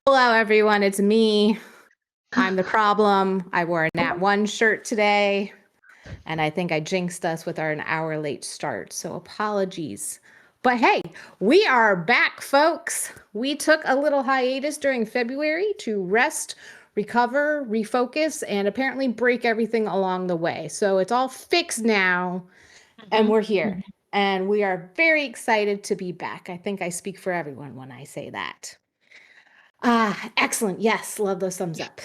Hello, everyone. It's me. I'm the problem. I wore a Nat 1 shirt today, and I think I jinxed us with an hour late start. So apologies. But hey, we are back, folks. We took a little hiatus during February to rest, recover, refocus, and apparently break everything along the way. So it's all fixed now, and we're here. And we are very excited to be back. I think I speak for everyone when I say that. Excellent. Yes, love those thumbs up.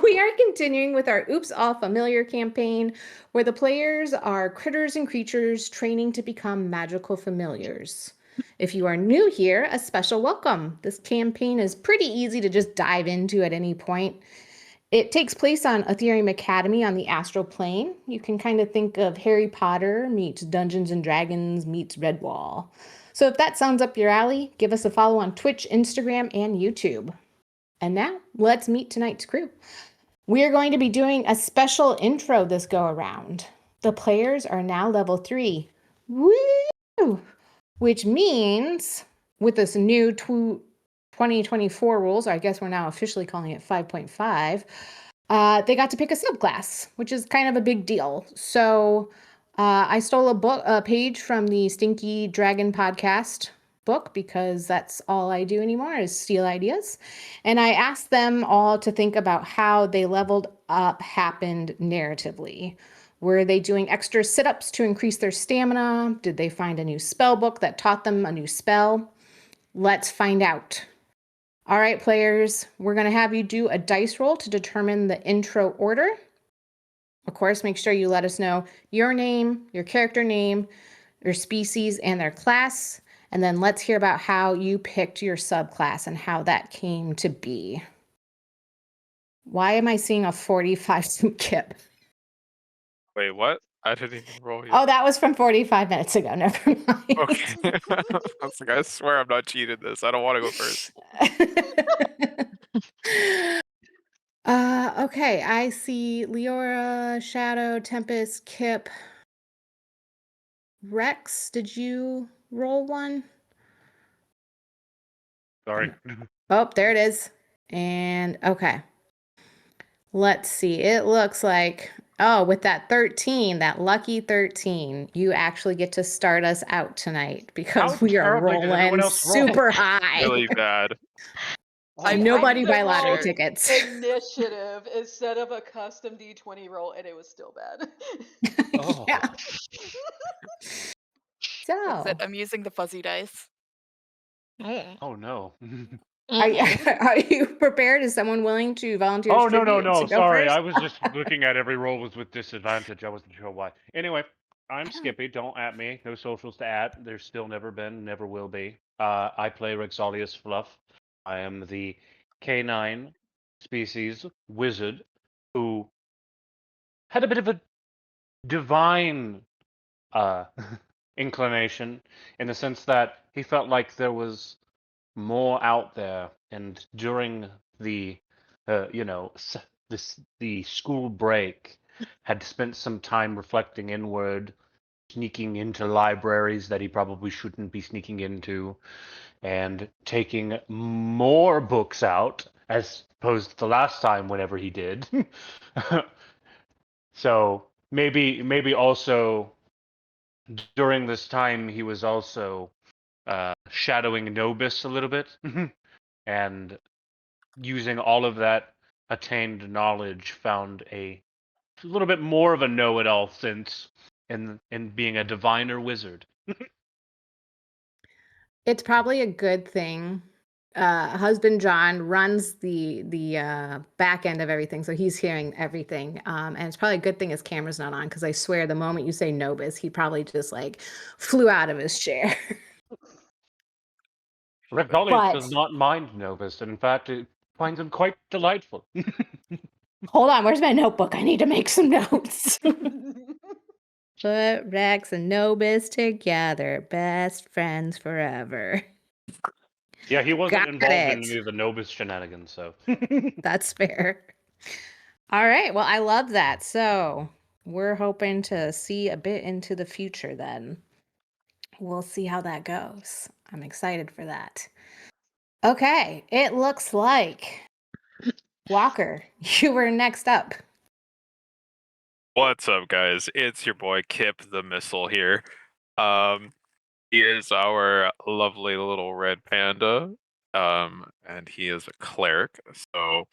We are continuing with our Oops All Familiar campaign, where the players are critters and creatures training to become magical familiars. If you are new here, a special welcome. This campaign is pretty easy to just dive into at any point. It takes place on Aetherium Academy on the astral plane. You can kind of think of Harry Potter meets Dungeons and Dragons meets Redwall. So if that sounds up your alley, give us a follow on Twitch, Instagram, and YouTube. And now, let's meet tonight's crew. We are going to be doing a special intro this go around. The players are now level 3. Woo! Which means, with this new 2024 rules, or I guess we're now officially calling it 5.5, they got to pick a subclass, which is kind of a big deal. So I stole a page from the Stinky Dragon podcast book, because that's all I do anymore is steal ideas. And I asked them all to think about how they leveled up happened narratively. Were they doing extra sit-ups to increase their stamina? Did they find a new spell book that taught them a new spell? Let's find out. All right, players, we're going to have you do a dice roll to determine the intro order. Of course, make sure you let us know your name, your character name, your species, and their class. And then let's hear about how you picked your subclass and how that came to be. Why am I seeing a 45 suit Kip? Wait, what? I didn't even roll yet. Oh, that was from 45 minutes ago. Never mind. Okay. I was like, I swear I'm not cheating this. I don't want to go first. Okay, I see Liora, Shadow, Tempest, Kip. Rex, did you roll one? Sorry. Oh, there it is. And okay. Let's see. It looks like, oh, with that 13, that lucky 13, you actually get to start us out tonight because How we are terribly did everyone rolling else roll? super high. Really bad. Nobody I buy lottery rolled tickets. Initiative instead of a custom D20 roll, and it was still bad. Oh. Yeah. So, That's it. I'm using the fuzzy dice. Oh no. are you prepared? Is someone willing to volunteer? Oh no to go sorry, first? I was just looking at every roll was with disadvantage. I wasn't sure why. Anyway, I'm Skippy. Don't at me. No socials to at. There's still never been, never will be. I play Rexalius Fluff. I am the canine species wizard who had a bit of a divine inclination, in the sense that he felt like there was more out there, and during the the school break, had spent some time reflecting inward, sneaking into libraries that he probably shouldn't be sneaking into, and taking more books out as opposed to the last time whenever he did. So maybe also during this time he was also shadowing Nobis a little bit, and using all of that attained knowledge, found a little bit more of a know-it-all sense in being a diviner wizard. It's probably a good thing. Husband John runs the back end of everything, so he's hearing everything. And it's probably a good thing his camera's not on, because I swear the moment you say Nobis, he probably just like flew out of his chair. Rexalius does not mind Nobis, and in fact, it finds him quite delightful. Hold on, where's my notebook? I need to make some notes. Put Rex and Nobis together, best friends forever. Yeah, he wasn't Got involved in it. any of the Nobis shenanigans, so. That's fair. All right, well, I love that. So we're hoping to see a bit into the future then. We'll see how that goes. I'm excited for that. Okay, it looks like Walker, you were next up. What's up, guys? It's your boy Kip the Missile here. He is our lovely little red panda, and he is a cleric. So,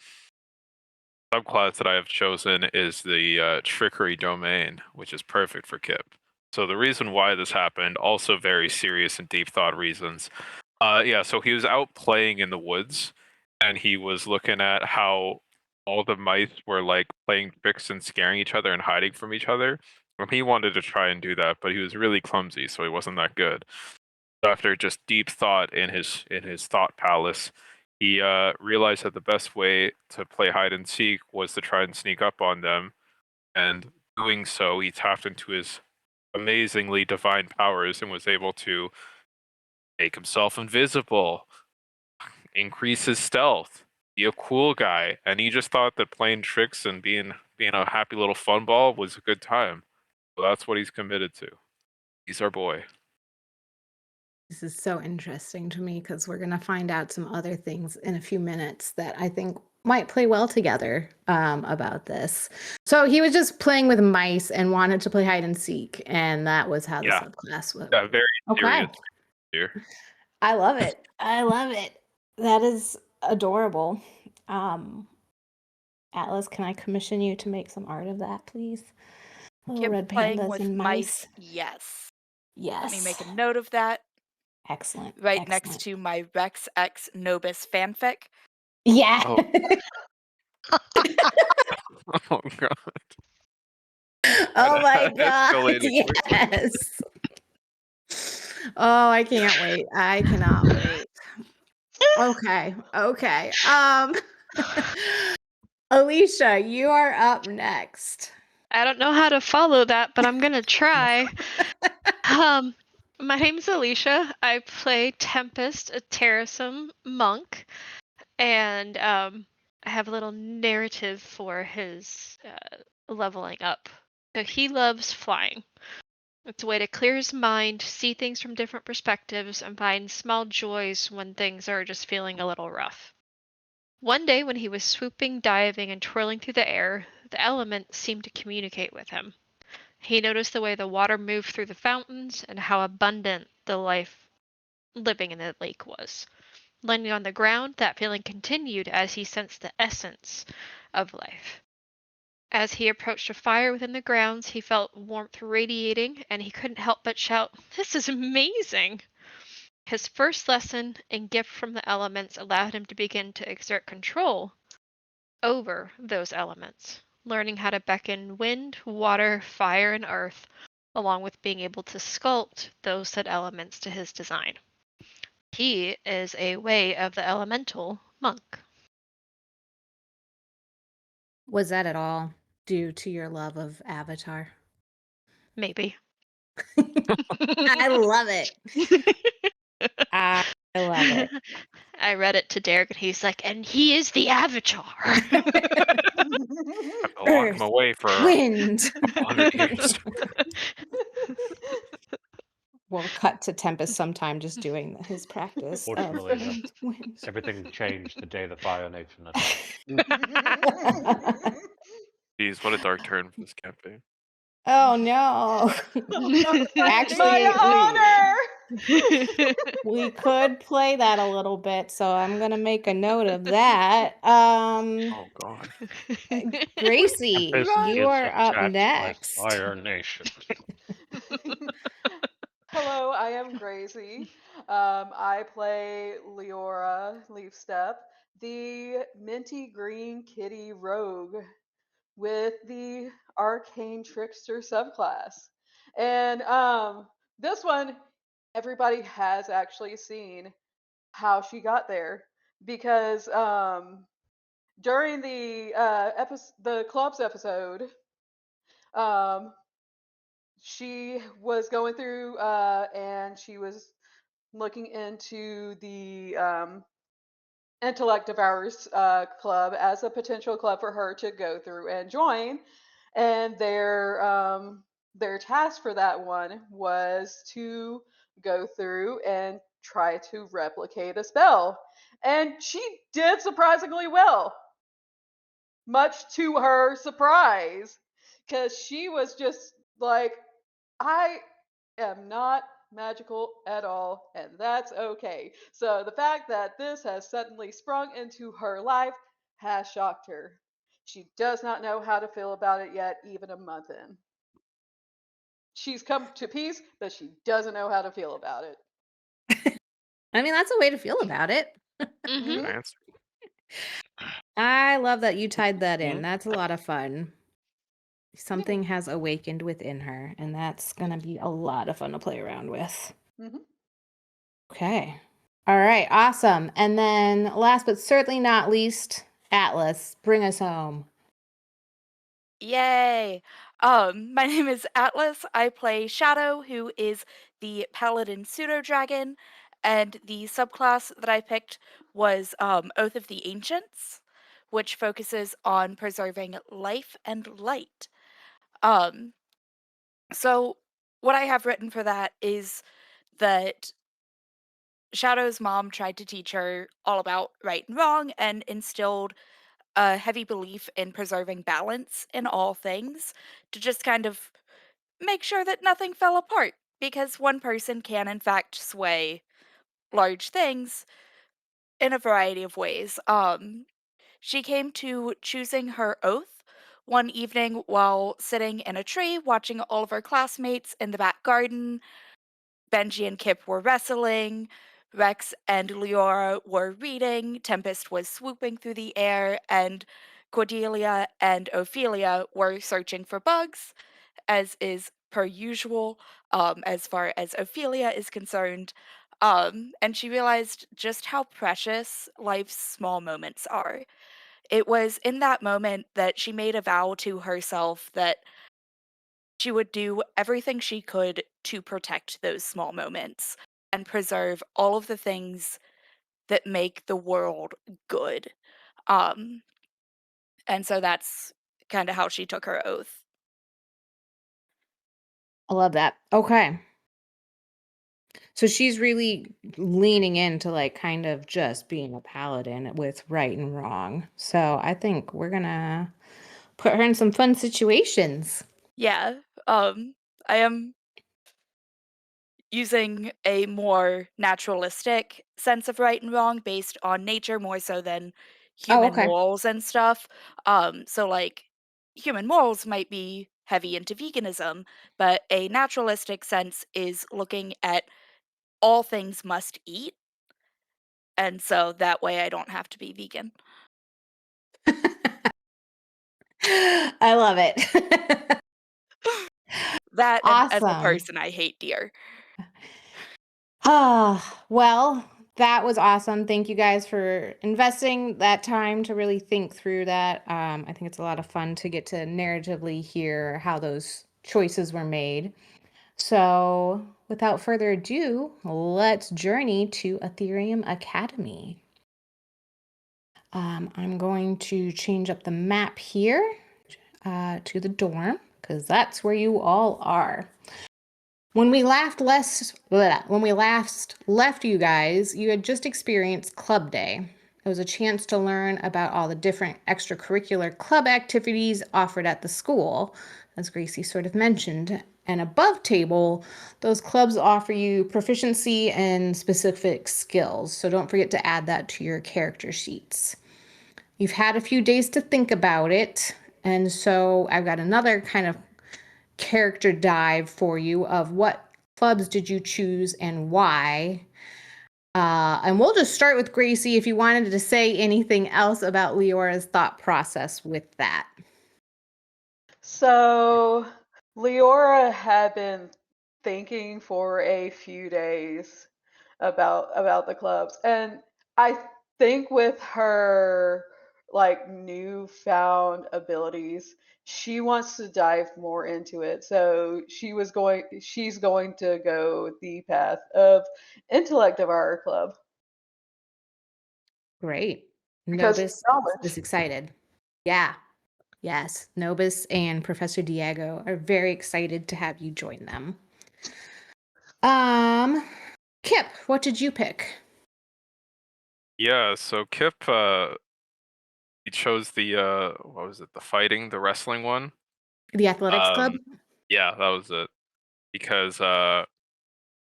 subclass that I have chosen is the trickery domain, which is perfect for Kip. So the reason why this happened, also very serious and deep thought reasons. So he was out playing in the woods, and he was looking at how all the mice were like playing tricks and scaring each other and hiding from each other. And he wanted to try and do that, but he was really clumsy, so he wasn't that good. So after just deep thought in his thought palace, he realized that the best way to play hide and seek was to try and sneak up on them. And doing so, he tapped into his amazingly divine powers and was able to make himself invisible, increase his stealth, be a cool guy, and he just thought that playing tricks and being a happy little fun ball was a good time. So that's what he's committed to. He's our boy. This is so interesting to me because we're going to find out some other things in a few minutes that I think might play well together about this. So he was just playing with mice and wanted to play hide and seek, and that was how the Yeah. subclass was. Yeah, very Okay. serious here. I love it. I love it. That is adorable. Atlas, can I commission you to make some art of that, please? Little Kip red playing pandas with and mice. Yes. Yes. Let me make a note of that. Excellent. Right next to my Rex X Nobis fanfic. Yeah. Oh. Oh god. Oh my That god. escalated quickly. Yes. Oh, I can't wait. I cannot wait. Okay. Okay. Alicia, you are up next. I don't know how to follow that, but I'm gonna try. My name's Alicia. I play Tempest, a Terrasom monk, and I have a little narrative for his leveling up. So he loves flying. It's a way to clear his mind, see things from different perspectives, and find small joys when things are just feeling a little rough. One day, when he was swooping, diving, and twirling through the air, the elements seemed to communicate with him. He noticed the way the water moved through the fountains and how abundant the life living in the lake was. Landing on the ground, that feeling continued as he sensed the essence of life. As he approached a fire within the grounds, he felt warmth radiating, and he couldn't help but shout, "This is amazing!" His first lesson and gift from the elements allowed him to begin to exert control over those elements, learning how to beckon wind, water, fire, and earth, along with being able to sculpt those said elements to his design. He is a Way of the Elemental monk. Was that at all due to your love of Avatar? Maybe. I love it. I love it. I read it to Derek and he's like, and he is the Avatar. I've to lock him away for Wind. 100 years. We'll cut to Tempest sometime just doing his practice. of Fortunately, wind. everything changed the day the Fire Nation attacked. Jeez, what a dark turn for this campaign. Oh no. Actually, honor. we could play that a little bit, so I'm gonna make a note of that. Oh god. Gracie, Tempest you is are up attacked by next. Fire Nation. Hello, I am Gracie. I play Liora Leafstep, the minty green kitty rogue with the arcane trickster subclass. And this one, everybody has actually seen how she got there because during the club's episode, um, she was going through and she was looking into the Intellect Devours club as a potential club for her to go through and join. And their task for that one was to go through and try to replicate a spell. And she did surprisingly well, much to her surprise, because she was just like, I am not magical at all, and that's okay. So the fact that this has suddenly sprung into her life has shocked her. She does not know how to feel about it yet, even a month in. She's come to peace, but she doesn't know how to feel about it. I mean, that's a way to feel about it. Mm-hmm. Good Mhm. answer. I love that you tied that in. Mhm. That's a lot of fun. Something has awakened within her, and that's going to be a lot of fun to play around with. Mhm. Okay. All right. Awesome. And then last but certainly not least, Atlas, bring us home. Yay! My name is Atlas. I play Shadow, who is the Paladin pseudo dragon, and the subclass that I picked was Oath of the Ancients, which focuses on preserving life and light. Um, so what I have written for that is that Shadow's mom tried to teach her all about right and wrong and instilled a heavy belief in preserving balance in all things to just kind of make sure that nothing fell apart because one person can in fact sway large things in a variety of ways. She came to choosing her oath one evening while sitting in a tree watching all of her classmates in the back garden. Benji and Kip were wrestling, Rex and Liora were reading, Tempest was swooping through the air, and Cordelia and Ophelia were searching for bugs, as is per usual, as far as Ophelia is concerned. And she realized just how precious life's small moments are. It was in that moment that she made a vow to herself that she would do everything she could to protect those small moments and preserve all of the things that make the world good. Um, and so that's kind of how she took her oath. I love that. Okay. So she's really leaning into like kind of just being a paladin with right and wrong. So I think we're going to put her in some fun situations. Yeah, I am using a more naturalistic sense of right and wrong based on nature more so than Oh, human okay. morals and stuff. So like human morals might be heavy into veganism, but a naturalistic sense is looking at all things must eat. And so that way I don't have to be vegan. I love it. That and as a Awesome. person I hate deer. Well, that was awesome. Thank you guys for investing that time to really think through that. I think it's a lot of fun to get to narratively hear how those choices were made. So, without further ado, let's journey to Aetherium Academy. I'm going to change up the map here to the dorm because that's where you all are. When we last left you guys, you had just experienced Club Day. It was a chance to learn about all the different extracurricular club activities offered at the school, as Gracie sort of mentioned. And above table, those clubs offer you proficiency and specific skills, so don't forget to add that to your character sheets. You've had a few days to think about it, and so I've got another kind of character dive for you of what clubs did you choose and why. And we'll just start with Gracie if you wanted to say anything else about Leora's thought process with that. So Liora had been thinking for a few days about the clubs, and I think with her like newfound abilities, she wants to dive more into it. So she's going to go the path of intellect of our club Great. because Nobis is knowledge. excited. Yeah. Yes. Nobis and Professor Diego are very excited to have you join them. Kip, what did you pick? Yeah, so Kip, he chose the what was it? The wrestling one. The athletics club? Yeah, that was it. Because I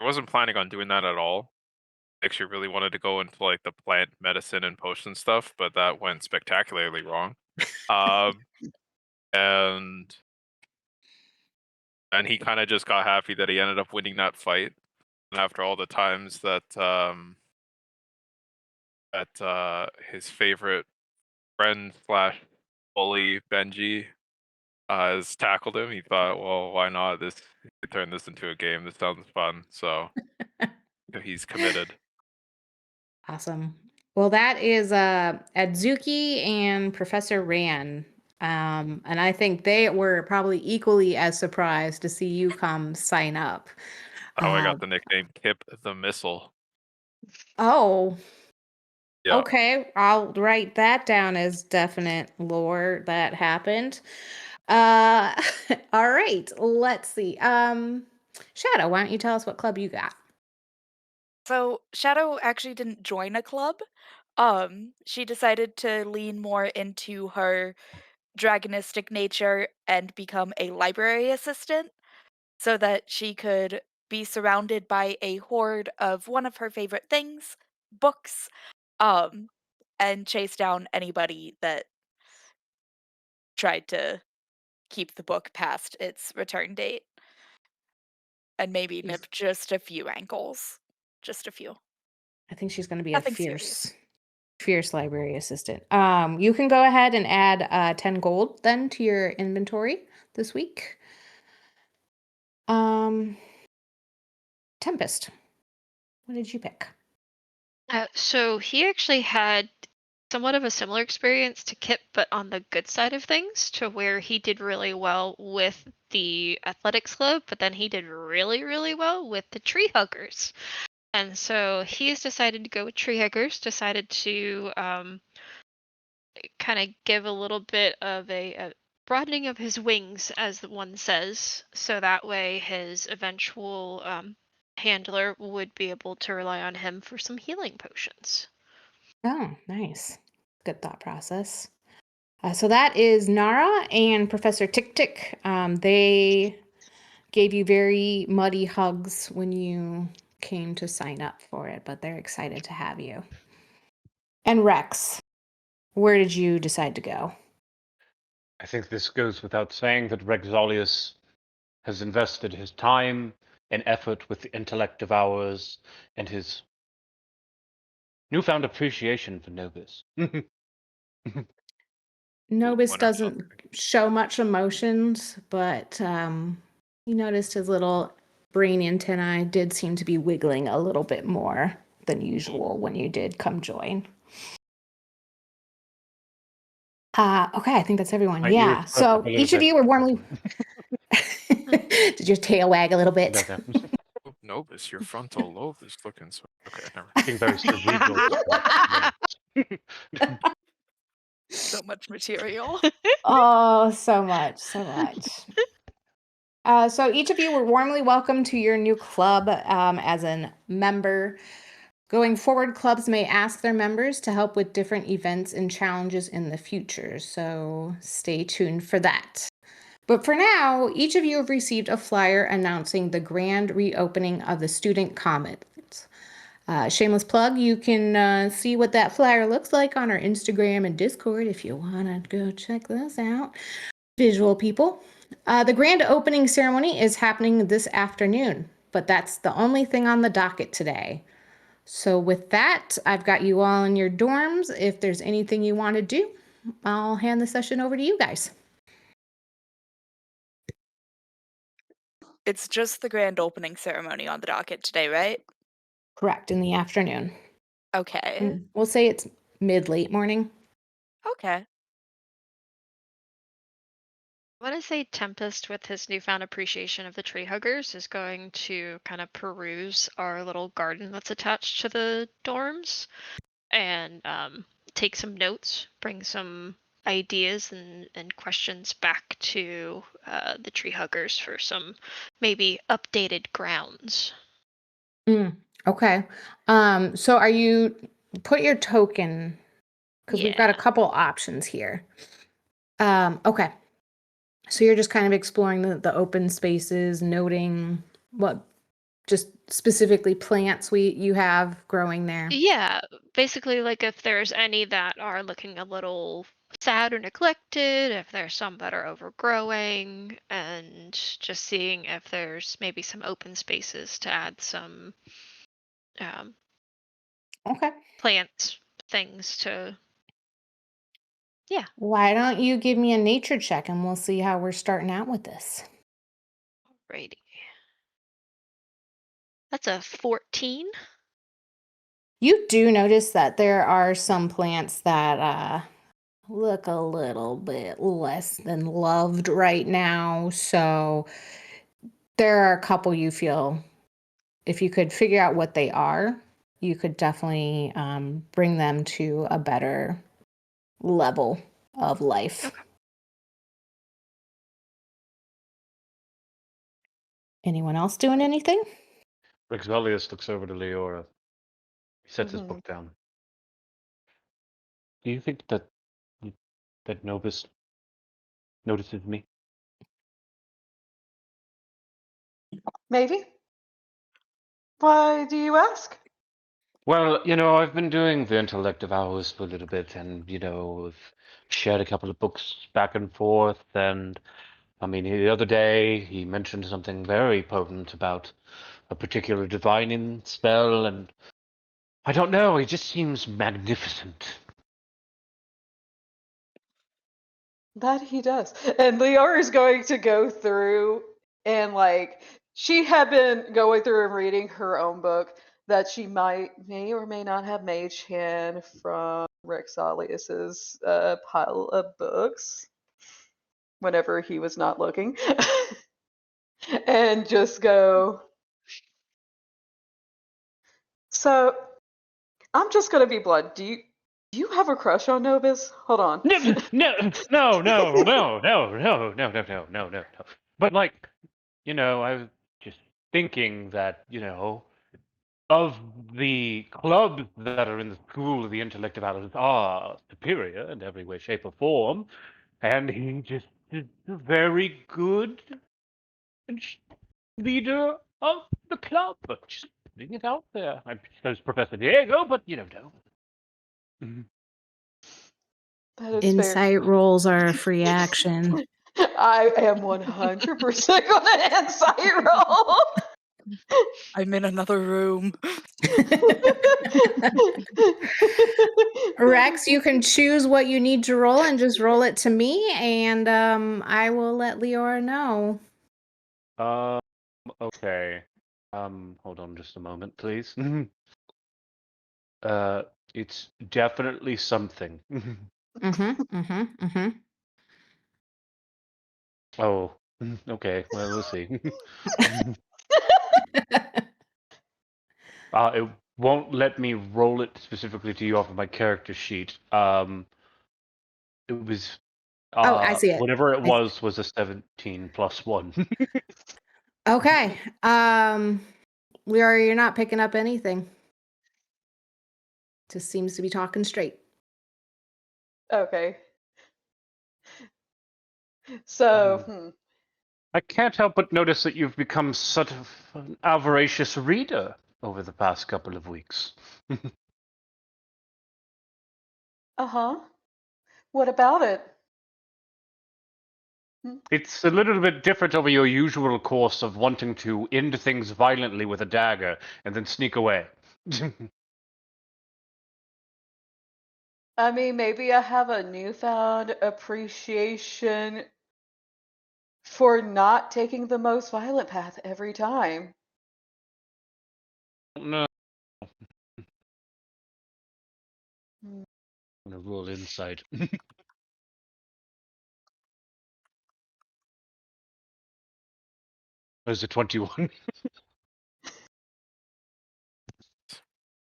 wasn't planning on doing that at all. I actually really wanted to go into like the plant medicine and potion stuff, but that went spectacularly wrong. Um, and he kind of just got happy that he ended up winning that fight. And after all the times that his favorite friend slash bully Benji has tackled him, he thought, well, why not? This he could turn this into a game. This sounds fun. So he's committed. Awesome. Well, that is Adzuki and Professor Ran. And I think they were probably equally as surprised to see you come sign up. Oh, I Uh, got the nickname Kip the Missile. oh, Yeah. okay. I'll write that down as definite lore that happened. Uh, all right. Let's see. Shadow, why don't you tell us what club you got? So Shadow actually didn't join a club. She decided to lean more into her dragonistic nature and become a library assistant so that she could be surrounded by a horde of one of her favorite things, books, um, and chase down anybody that tried to keep the book past its return date and maybe nip just a few ankles. Just a few. I think she's going to be Nothing a serious. fierce library assistant. You can go ahead and add 10 gold then to your inventory this week. Tempest, what did you pick? So he actually had somewhat of a similar experience to Kip, but on the good side of things, to where he did really well with the athletics club, but then he did really, really well with the tree huggers. And so he's decided to go with tree huggers, decided to kind of give a little bit of a broadening of his wings, as the one says, so that way his eventual handler would be able to rely on him for some healing potions. Oh, nice. Good thought process. So that is Nara and Professor Tick Tick. They gave you very muddy hugs when you came to sign up for it, but they're excited to have you. And Rex, where did you decide to go? I think this goes without saying that Rexolius has invested his time and effort with the intellect of ours and his newfound appreciation for Novus. Nobis Winner doesn't show much emotions, but you noticed his little brain antennae did seem to be wiggling a little bit more than usual when you did come join. Okay, I think that's everyone. My Yeah. ears perk So up a little each of bit. you were warmly. Did your tail wag a little bit? That happens. Oh, Novus, your frontal lobe is looking so. Okay, never. Being very cerebral. So much material. Oh, so much, so much. So each of you were warmly welcome to your new club as a member. Going forward, clubs may ask their members to help with different events and challenges in the future, so stay tuned for that. But for now, each of you have received a flyer announcing the grand reopening of the Student Commons. Shameless plug, you can see what that flyer looks like on our Instagram and Discord if you want to go check this out. Visual people. The grand opening ceremony is happening this afternoon, but that's the only thing on the docket today. So with that, I've got you all in your dorms. If there's anything you want to do, I'll hand the session over to you guys. It's just the grand opening ceremony on the docket today, right? Correct, in the afternoon. Okay. We'll say it's mid-late morning. Okay. I want to say Tempest, with his newfound appreciation of the tree huggers, is going to kind of peruse our little garden that's attached to the dorms and take some notes, bring some ideas and questions back to the tree huggers for some maybe updated grounds. Okay. So are you put your token because we've got a Yeah. couple options here. Okay. So you're just kind of exploring the open spaces, noting what just specifically plants you have growing there. Yeah, basically, like if there's any that are looking a little sad or neglected, if there's some that are overgrowing, and just seeing if there's maybe some open spaces to add some um, Okay. plant things to. Yeah, Why don't you give me a nature check and we'll see how we're starting out with this. righty. That's a 14. You do notice that there are some plants that look a little bit less than loved right now. So there are a couple you feel if you could figure out what they are, you could definitely bring them to a better level of life. Okay. Anyone else doing anything? Rexvelius looks over to Leora. He sets his Mhm. book down. Do you think that that Novus notices me? Maybe. Why do you ask? Well, I've been doing the intellective hours for a little bit, and we've shared a couple of books back and forth. And I mean, the other day he mentioned something very potent about a particular divining spell, and I don't know. He just seems magnificent. That he does. And Liora is going to go through and she had been going through and reading her own book that she may or may not have mage hand from Rexalius's pile of books whenever he was not looking. And just go. So I'm just gonna be blunt. Do you have a crush on Novus? Hold on. No, no, no, no, no, no, no, no, no, no, no, no. But I was just thinking that, of the clubs that are in the school of the intellect of others are superior in every way, shape, or form, and he just is a very good leader of the club. Just putting it out there. I suppose Professor Diego, but you don't know. That is fair. Insight rolls are a free action. I am 100% gonna insight roll. I'm in another room. Rex, you can choose what you need to roll and just roll it to me, and I will let Leora know. Okay. Hold on just a moment, please. It's definitely something. Oh, okay. Well, we'll see. It won't let me roll it specifically to you off of my character sheet. It was Oh, I see it. whatever it I see was a 17 plus 1. Okay. Leora, you're not picking up anything. Just seems to be talking straight. Okay. So, I can't help but notice that you've become sort of an avaricious reader over the past couple of weeks. uh-huh. What about it? It's a little bit different over your usual course of wanting to end things violently with a dagger and then sneak away. I mean, maybe I have a newfound appreciation for not taking the most violent path every time. No, Mm. I'm gonna roll inside. There's a 21.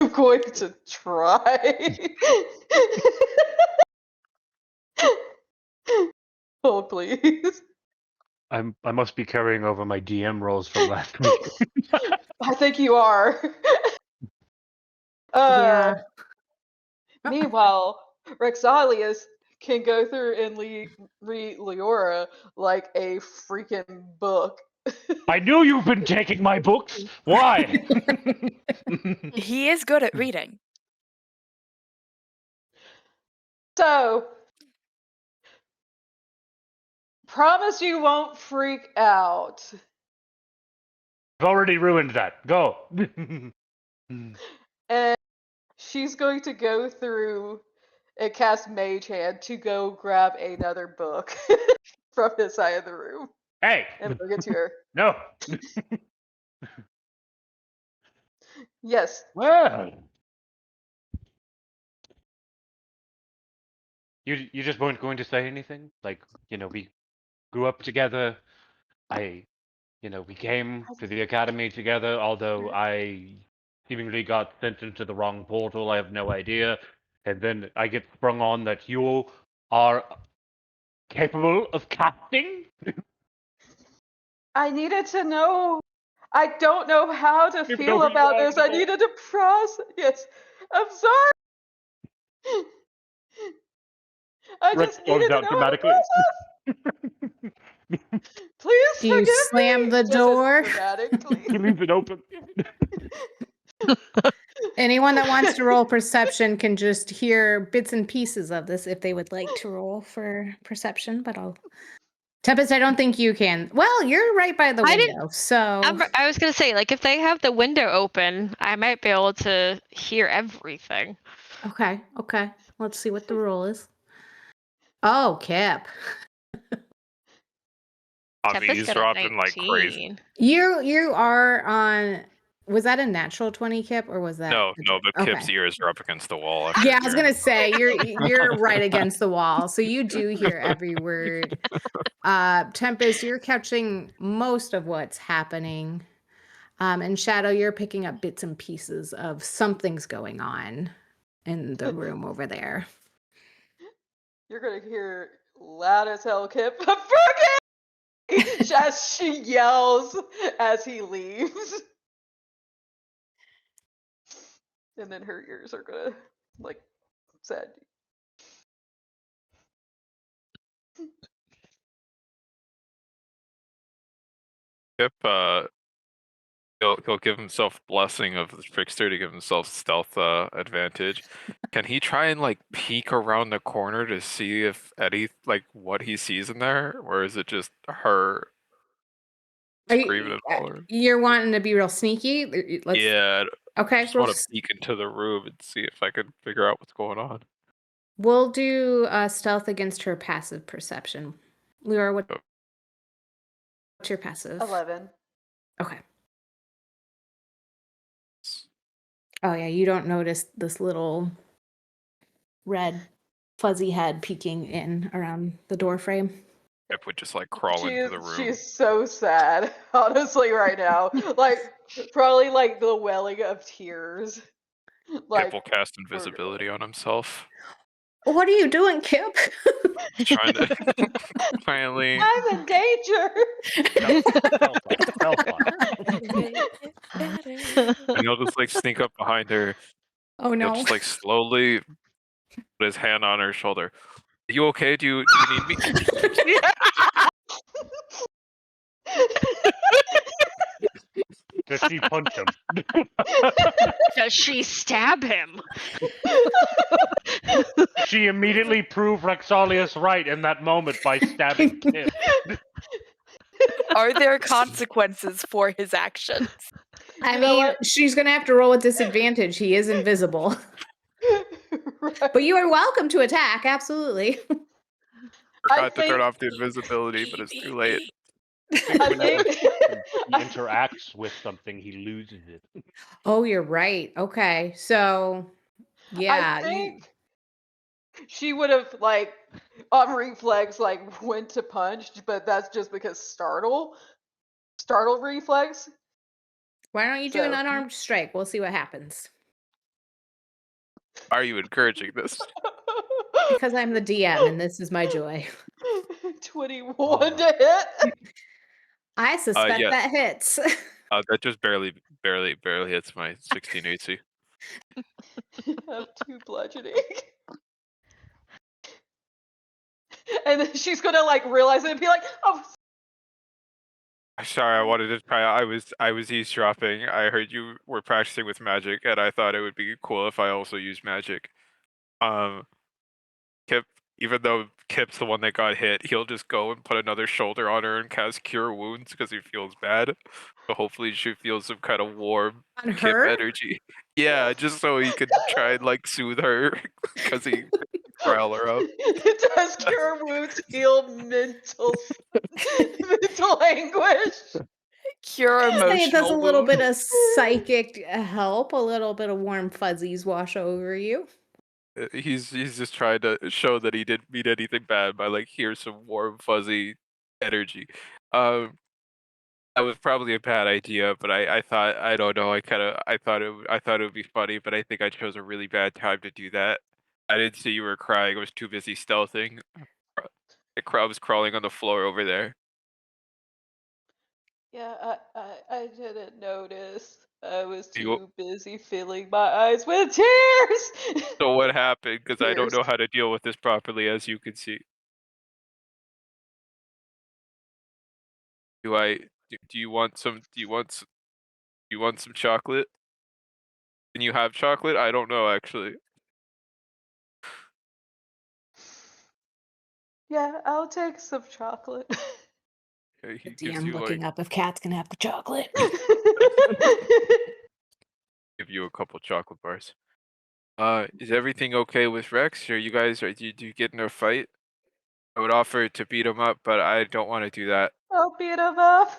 I'm going to try. Oh, please. I must be carrying over my DM rolls from last week. I think you are. Yeah. Meanwhile, Rexalius can go through and read Liora like a freaking book. I knew you've been taking my books. Why? He is good at reading. So, promise you won't freak out. I've already ruined that. Go. And she's going to go through and cast Mage Hand to go grab another book from this side of the room Hey. and bring it to her. No. Yes. Well. You just weren't going to say anything? Like, we grew up together. We came to the academy together, although I seemingly got sent into the wrong portal. I have no idea. And then I get sprung on that you are capable of casting? I needed to know. I don't know how to Even feel though you about are this. I evil. needed to process. Yes. I'm sorry. I Rex just goes needed to down know how to dramatically. process. Please Do you forgive slam me. the Just as door? dramatically. He leaves it open. Anyone that wants to roll perception can just hear bits and pieces of this if they would like to roll for perception, but I'll. Tempest, I don't think you can. Well, you're right by the I didn't- window, so. I was gonna say, like, if they have the window open, I might be able to hear everything. Okay. Let's see what the roll is. Oh, Kip. Tempest He's got a dropping like crazy. 19. You are on. Was that a natural 20, Kip, or was that? No, but Okay. Kip's ears are up against the wall. after Yeah, I was hearing gonna say you're right against the wall, so you do hear every word. Tempest, you're catching most of what's happening. And Shadow, you're picking up bits and pieces of something's going on in the room over there. You're gonna hear loud as hell, Kip. Forgive! As she yells as he leaves. And then her ears are gonna, like, sad. Kip, he'll give himself blessing of the trickster to give himself stealth advantage. Can he try and like peek around the corner to see if what he sees in there, or is it just her screaming at all? You're wanting to be real sneaky? Yeah, Okay. I just want to peek into the room and see if I can figure out what's going on. We'll do stealth against her passive perception. Liora, what's your passive? 11. Okay. Oh yeah, you don't notice this little red fuzzy head peeking in around the door frame. Kip would just like crawl into the room. She's so sad, honestly, right now. Like, probably like the welling of tears. Kip will cast invisibility on himself. What are you doing, Kip? Trying to finally. I'm in danger. And he'll just like sneak up behind her. Oh He'll no. just like slowly put his hand on her shoulder. Are you okay? Do you need me? Does she punch him? Does she stab him? She immediately proved Rexalius right in that moment by stabbing Kip. Are there consequences for his actions? I You know mean, what? she's gonna have to roll with disadvantage. He is invisible. Right. But you are welcome to attack, absolutely. Forgot to turn off the invisibility, but it's too late. I Whenever think he interacts with something, he loses it. Oh, you're right. Okay. So yeah. I think she would have, like, on reflex, like, went to punch, but that's just because startle reflex. Why don't you do an So- unarmed strike? We'll see what happens. Why are you encouraging this? Because I'm the DM and this is my joy. 21 to hit. I suspect yeah. that hits. That just barely barely hits my 16 AC. You have 2 bludgeoning. And then she's gonna like realize it and be like, oh, Sorry, I wanted to try. I was eavesdropping. I heard you were practicing with magic, and I thought it would be cool if I also used magic. Um, Kip, even though Kip's the one that got hit, he'll just go and put another shoulder on her and cast Cure Wounds because he feels bad. So hopefully she feels some kind of warm On Kip her? energy. Yeah, just so he could try and like soothe her because he rile her up. Does Cure Wounds heal mental anguish? Cure Say emotional it does a little bit wounds. of psychic help, a little bit of warm fuzzies wash over you. He's just trying to show that he didn't mean anything bad by like here's some warm fuzzy energy. Um, that was probably a bad idea, but I thought I don't know. I thought it would be funny, but I think I chose a really bad time to do that. I didn't see you were crying. I was too busy stealthing. I was crawling on the floor over there. Yeah, I didn't notice. I was You too busy filling my eyes with tears. know what happened because I don't Tears. know how to deal with this properly, as you can see. Do I? Do you want some? Do you want some chocolate? Can you have chocolate? I don't know actually. Yeah, I'll take some chocolate. Okay, The he gives DM you like looking up if cats can have the chocolate. give you a couple chocolate bars. Is everything okay with Rex? Or you guys do you get in a fight? I would offer to beat him up, but I don't want to do that. I'll beat him up.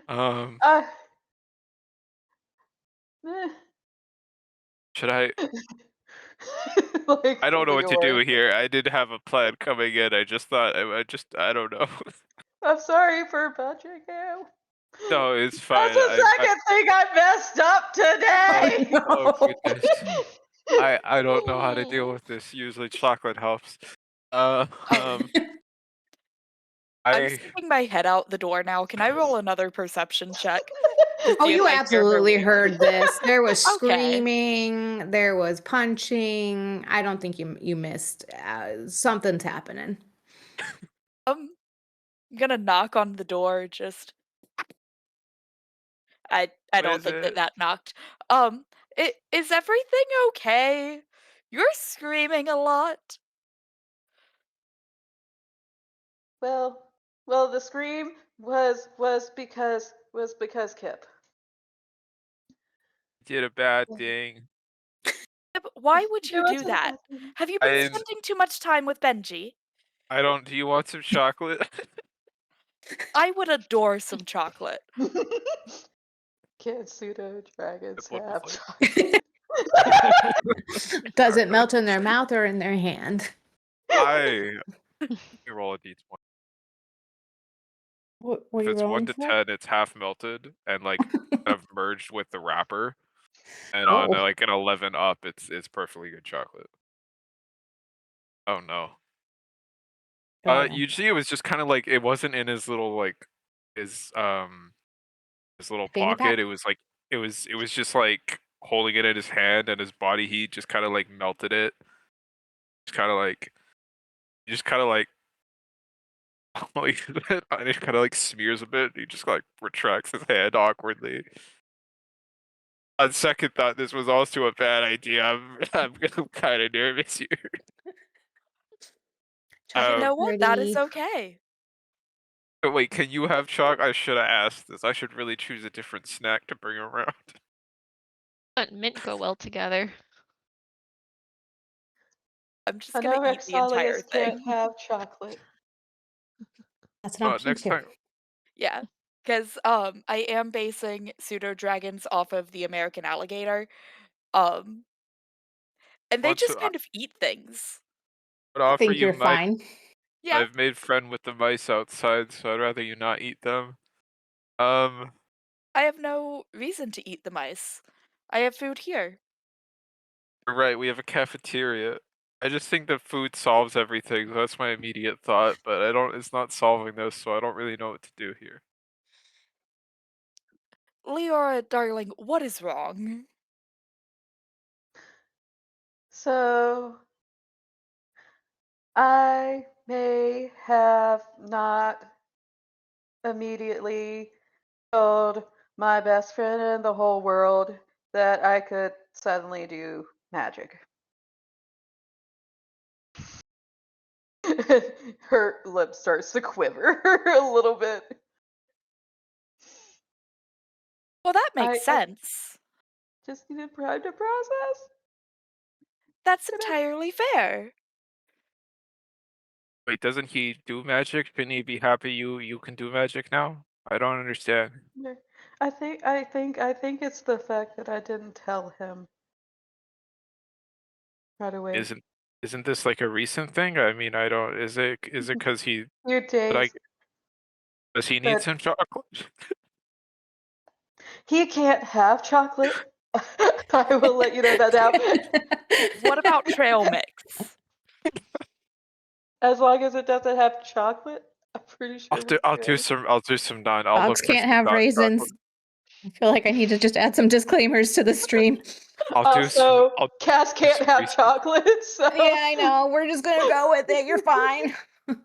um, Uh, eh. should I? Like I don't know flipping what to away. do here. I did have a plan coming in. I just thought I don't know. I'm sorry for punching you. No, it's That's fine. the second thing I messed up today. Oh goodness. I don't know how to deal Oh. with this. Usually chocolate helps. Oh, Um, I'm I sticking my head out the door now. Can I roll another perception check to Oh, see if you I hear her absolutely leave? heard this. There was Okay. screaming, there was punching. I don't think you missed. Something's happening. I'm gonna knock on the door. Just I what don't is think that it? knocked. Is everything okay? You're screaming a lot. Well, the scream was because Kip. Did a bad thing. Why would It you do wasn't a that? bad thing. Have you I been didn't. spending too much time with Benji? I don't. Do you want some chocolate? I would adore some chocolate. Can pseudo dragons Flip a have flip. chocolate? Does it melt in their mouth or in their hand? I roll a d20. What are If you it's 1 rolling to for? 10, it's half melted and like kind of merged with the wrapper. And on Oh, like an 11 up, it's perfectly good chocolate. Oh no. got him. Usually it was just kind of like it wasn't in his little like his his little Fanny pocket. pack. It was just like holding it in his hand, and his body heat just kind of like melted it. Just kind of like just kind of like like and it kind of like smears a bit. He just like retracts his hand awkwardly. On second thought, this was also a bad idea. I'm kind of nervous here. You know what? That is Pretty. okay. But wait, can you have chalk? I should have asked this. I should really choose a different snack to bring around. And mint go well together. I'm just I gonna know eat the entire Rexalius can't thing. have chocolate. That's an option Next too. time, Yeah, because I am basing pseudo dragons off of the American alligator. Um, and they what's just kind of eat things. would I offer think you you're mice. fine. Yeah, I've made friend with the mice outside, so I'd rather you not eat them. Um, I have no reason to eat the mice. I have food here. you're right. We have a cafeteria. I just think that food solves everything. That's my immediate thought, but I don't. It's not solving this, so I don't really know what to do here. Liora, darling, what is wrong? So, I may have not immediately told my best friend in the whole world that I could suddenly do magic. Her lip starts to quiver a little bit. Well, that makes I sense. just needed time to process. That's And entirely fair. Wait, doesn't he do magic? Shouldn't he be happy you can do magic now? I don't understand. I think it's the fact that I didn't tell him right away. Isn't this like a recent thing? I mean, I don't. Is it because he Few days, does he need but some chocolate? he can't have chocolate. I will let you know that now. What about trail mix? As long as it doesn't have chocolate, I'm pretty sure it's I'll do good. some non. I'll Dogs look for can't some have raisins. chocolate. I feel like I need to just add some disclaimers to the stream. Also, Cass do can't some have research. chocolate, so Yeah, I know. We're just gonna go with it. You're fine. I'm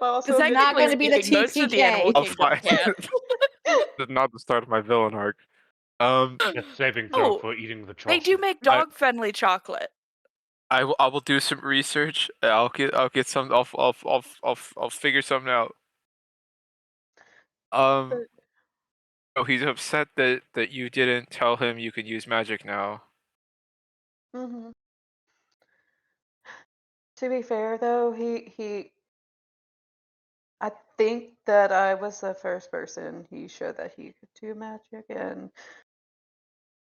also Technically not gonna be the speaking, most of the animal TPK. I'll kingdom find. can't. This is not the start of my villain arc. Just saving throw Oh, for eating the they chocolate. do make dog-friendly chocolate. I will do some research. I'll get some. I'll figure something out. Oh, he's upset that you didn't tell him you could use magic now. hmm To be fair, though, I think that I was the first person he showed that he could do magic, and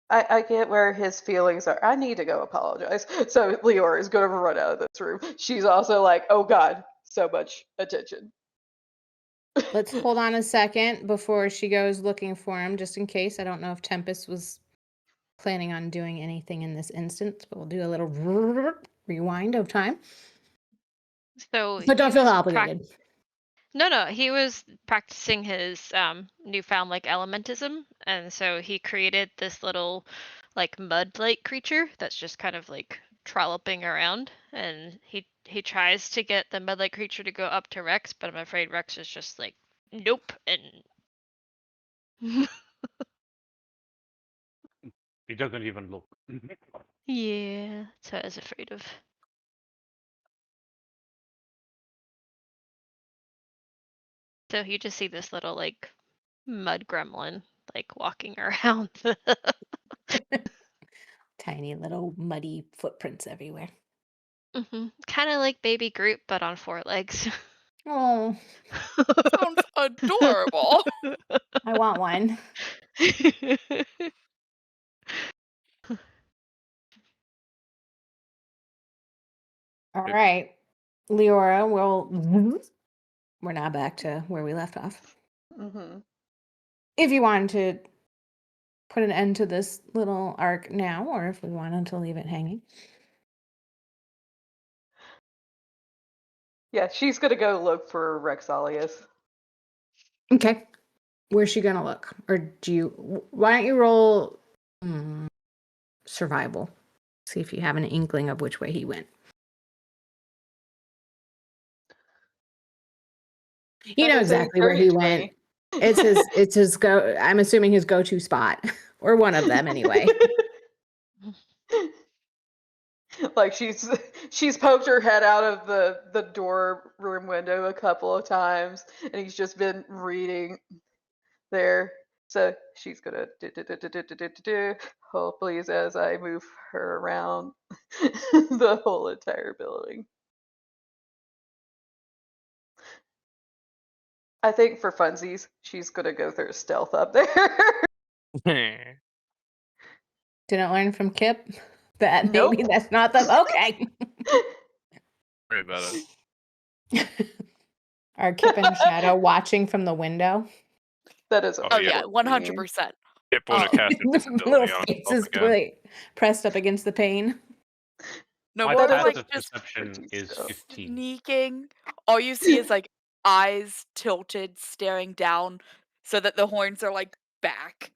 I get where his feelings are. I need to go apologize. So Liora is going to run out of this room. She's also like, oh God, so much attention. Let's hold on a second before she goes looking for him, just in case. I don't know if Tempest was planning on doing anything in this instance, but we'll do a little rewind of time. So But don't he feel was obligated. No, he was practicing his newfound like elementism, and so he created this little like mud-like creature that's just kind of like trolloping around, and he tries to get the mud-like creature to go up to Rex, but I'm afraid Rex is just like, nope, and He doesn't even look. yeah, so I was afraid of. So you just see this little like mud gremlin like walking around. Tiny little muddy footprints everywhere. Kind of like Baby Groot, but on 4 legs. Oh, Sounds adorable. I want one. All right. Leora, we're now back to where we left off. hmm If you wanted to put an end to this little arc now, or if we wanted to leave it hanging. Yeah, she's going to go look for Rexalius. Okay. Where's she gonna look? Or why don't you roll survival? See if you have an inkling of which way he went. You know That is a exactly where he dirty went. 20. It's his go. I'm assuming his go-to spot, or one of them anyway. Like she's poked her head out of the door room window a couple of times, and he's just been reading there. So she's gonna do. Hold please as I move her around the whole entire building. I think for funsies, she's gonna go through stealth up there. Didn't learn from Kip that Nope. maybe that's not the okay. Worry about it. Are Kip and Shadow watching from the window? That is Oh, Oh yeah. yeah, 100%. Kip would have cast invisibility Little on himself faces again. pressed up against the pane. No, My more That is like passive just perception is stuff. 15. sneaking. All you see is like eyes tilted, staring down, so that the horns are like back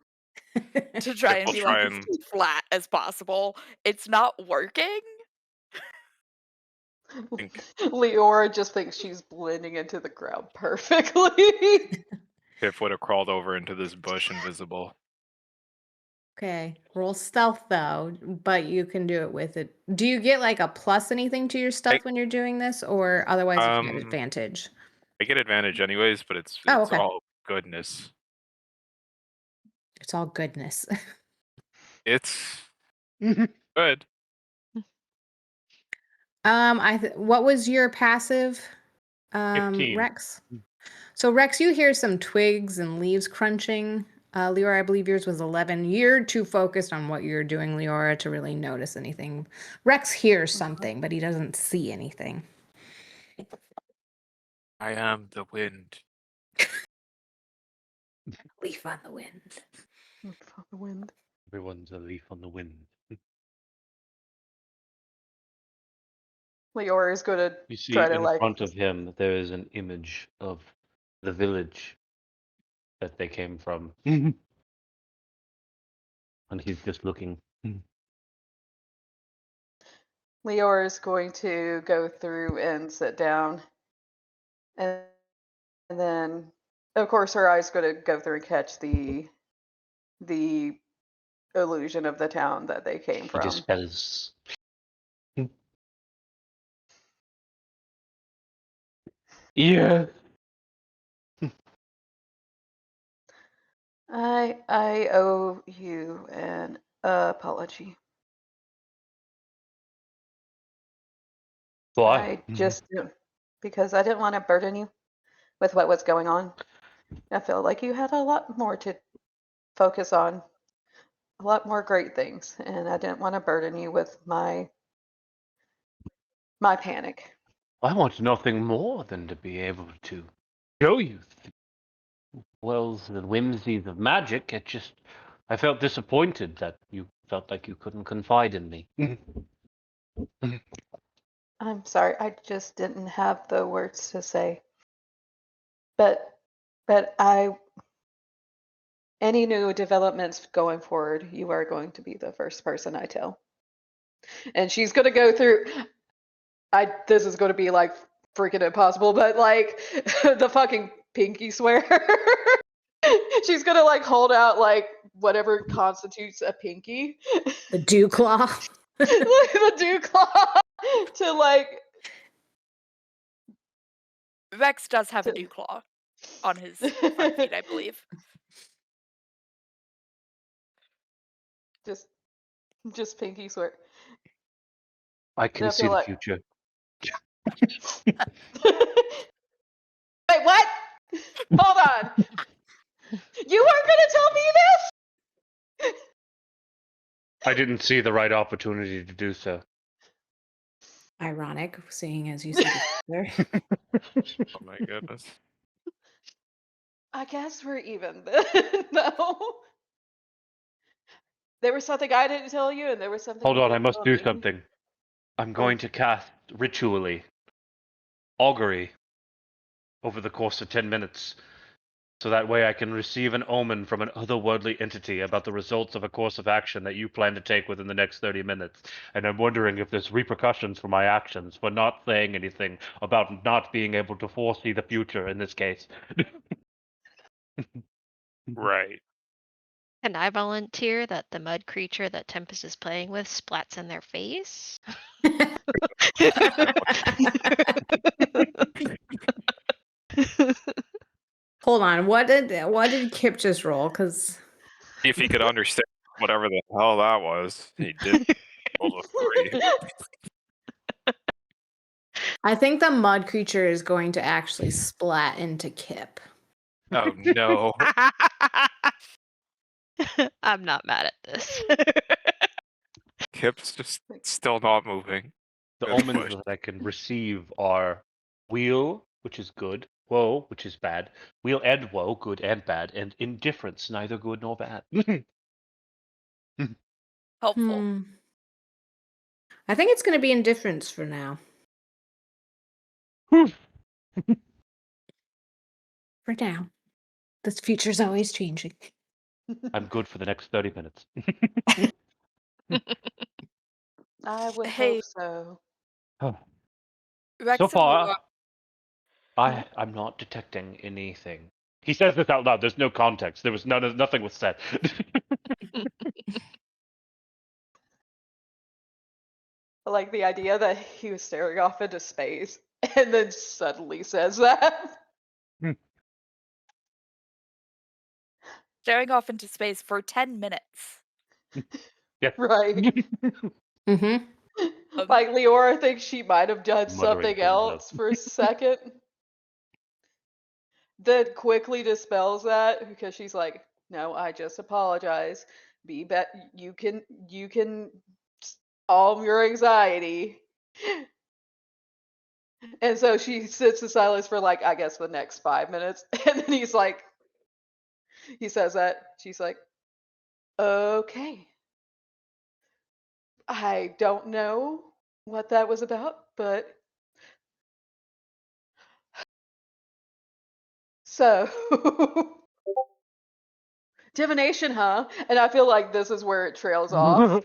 to try and I'll be try like and- as flat as possible. It's not working. think- Leora just thinks she's blending into the ground perfectly. Pip would have crawled over into this bush invisible. Okay, roll stealth though, but you can do it with it. Do you get like a plus anything to your stealth when you're doing this, or otherwise you can get advantage? I get advantage anyways, but it's Oh, okay. all goodness. It's all goodness. It's good. What was your passive, 15. Rex? So Rex, you hear some twigs and leaves crunching. Leora, I believe yours was 11. You're too focused on what you're doing, Leora, to really notice anything. Rex hears something, but he doesn't see anything. I am the wind. Leaf on the wind. From the wind. Everyone's a leaf on the wind. Leora is going to You see, try to in like. front of him, there is an image of the village that they came from. And he's just looking. Leora is going to go through and sit down, and then, of course, her eyes going to go through and catch the illusion of the town that they came He from. dispels. Yeah. I owe you an apology. Why? I just because I didn't want to burden you with what was going on. I feel like you had a lot more to focus on, a lot more great things, and I didn't want to burden you with my panic. I want nothing more than to be able to show you the wells and whimsies of magic. I felt disappointed that you felt like you couldn't confide in me. I'm sorry, I just didn't have the words to say. But any new developments going forward, you are going to be the first person I tell. And she's going to go through. This is going to be like freaking impossible, but like the fucking pinky swear. She's going to like hold out like whatever constitutes a pinky. The dew claw. The dew claw to like. Rex does have a dew claw on his front feet, I believe. Just pinky swear. I can I see feel the like- future. Wait, what? Hold on. You weren't going to tell me this? I didn't see the right opportunity to do so. Ironic, seeing as you see the future. Oh my goodness. I guess we're even then. No. There was something I didn't tell you, and there was something. Hold you on, I didn't must tell do me. something. I'm going to cast ritually augury over the course of 10 minutes. So that way I can receive an omen from an otherworldly entity about the results of a course of action that you plan to take within the next 30 minutes. And I'm wondering if there's repercussions for my actions for not saying anything about not being able to foresee the future in this case. Right. Can I volunteer that the mud creature that Tempest is playing with splats in their face? Hold on. What did Kip just roll? Because See if he could understand whatever the hell that was. He did roll a 3. I think the mud creature is going to actually splat into Kip. Oh no. I'm not mad at this. Kip's just still not moving. The Good omens push. that I can receive are wheel, which is good, woe, which is bad, wheel and woe, good and bad, and indifference, neither good nor bad. Helpful. I think it's going to be indifference for now. For now. This future's always changing. I'm good for the next 30 minutes. I would Hey, hope so. So Rex and far, Liora. I'm not detecting anything. He says this out loud. There's no context. There was nothing was said. I like the idea that he was staring off into space and then suddenly says that. Staring off into space for 10 minutes. Yeah. Right. Mm-hmm. Like Liora thinks she might have done Muttering something to himself. else for a second. Then quickly dispels that because she's like, "No, I just apologize. Be bet you can calm your anxiety." And so she sits in silence for like I guess the next 5 minutes, and then he says that she's like, "Okay, I don't know what that was about, but so divination, huh?" And I feel like this is where it trails off.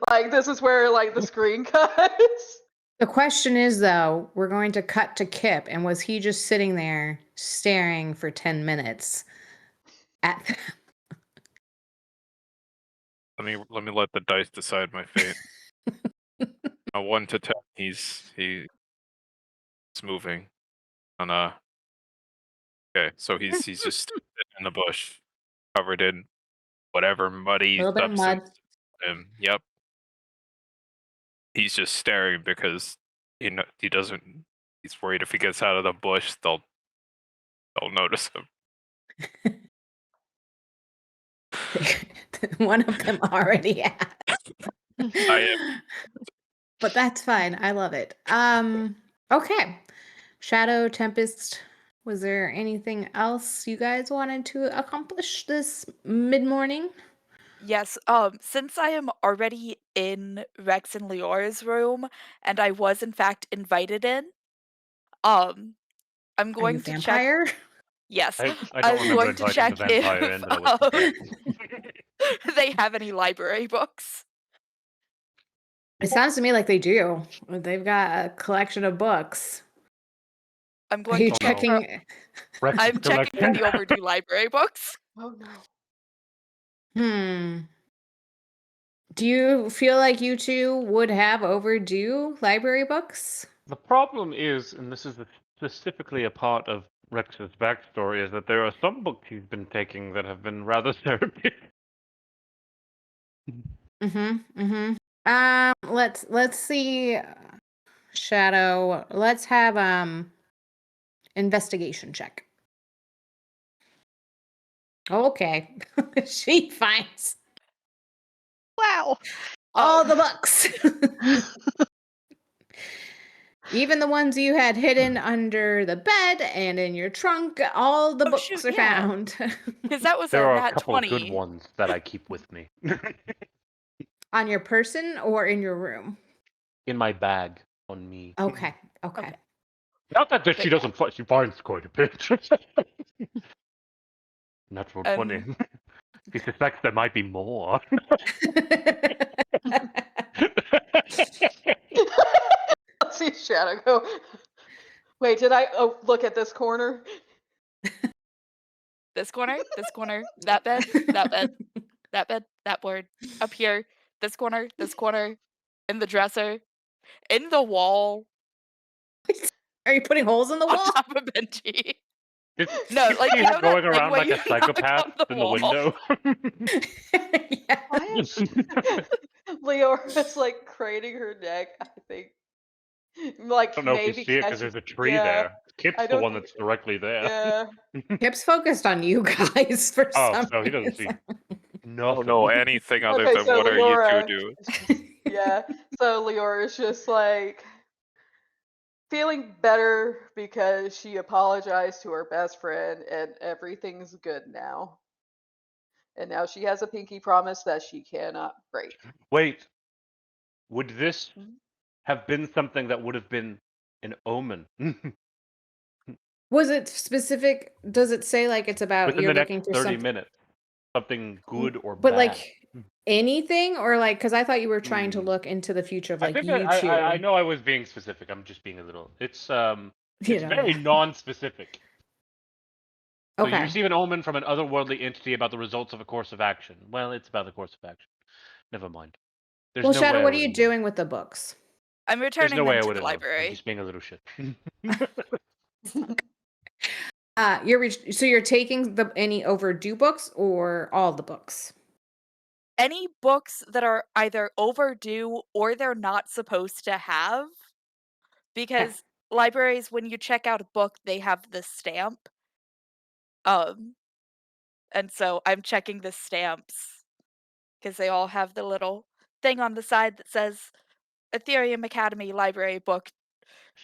Like this is where like the screen cuts. The question is, though, we're going to cut to Kip, and was he just sitting there staring for 10 minutes at them? Let me let the dice decide my fate. 1 to 10, he's moving. On okay, so he's just sitting in the bush, covered in whatever A muddy little bit of substance. mud. Yep. He's just staring because he doesn't. He's worried if he gets out of the bush, they'll notice him. One of them already has. I am. But that's fine. I love it. Okay. Shadow, Tempest, was there anything else you guys wanted to accomplish this mid-morning? Yes, since I am already in Rex and Leora's room, and I was in fact invited in, I'm Are you a going to check. vampire? Yes, I don't I'm remember going to inviting the check vampire if in, but I was prepared. they have any library books. It sounds to me like they do. They've got a collection of books. I'm Are going you to check for. checking? Rex's I'm checking for collection. the overdue library books. Oh no. Do you feel like you two would have overdue library books? The problem is, and this is specifically a part of Rex's backstory, is that there are some books he's been taking that have been rather therapeutic. Let's see. Shadow. Let's have investigation check. Okay. She finds Wow. all the books. Even the ones you had hidden under the bed and in your trunk, all the Oh, books shoot, are yeah. found. Because that was There a are a nat couple of good 20. ones that I keep with me. On your person or in your room? In my bag on me. Okay. Okay. Not that she But doesn't she finds quite a bit. Natural 20. He suspects there might be more. Let's see Shadow go. Wait, did I look at this corner? this corner, that bed, that bed, that bed, that board, up here, this corner, in the dresser, in the wall, Are you putting holes in the on wall? top of Benji. Did No, you like see you her know going that thing around where like you a psychopath knock on in the the wall. window? Yeah. Leora's like craning her neck, I think. Like I don't know if you maybe see it because catching. there's a tree Yeah, there. Kip's I the don't one think. that's directly there. Yeah. Kip's focused on you guys for Oh, some so he doesn't see reason. I nothing. don't know anything other Okay, than so what are you two Leora. doing. Yeah. So Leora's just like feeling better because she apologized to her best friend and everything's good now. And now she has a pinky promise that she cannot break. Wait, would this Mhm. have been something that would have been an omen? Was it specific? Does it say like it's about Within you're the next looking for 30 something? minutes. something good or But bad. like anything, or like, because I thought you were trying to Hmm. look into the future of I like think you I two. know I was being specific. I'm just being a little. It's You it's know, very yeah. non-specific. So you Okay. receive an omen from an otherworldly entity about the results of a course of action. Well, it's about the course of action. Never mind. There's Well, no Shadow, way I what are would you have known. doing with the books? I'm There's returning no way them I to would the have known. I'm library. just being a little shit. So you're taking any overdue books or all the books? Any books that are either overdue or they're not supposed to have, because libraries, when you check out a book, they have the stamp. Um, and so I'm checking the stamps because they all have the little thing on the side that says Aetherium Academy library book.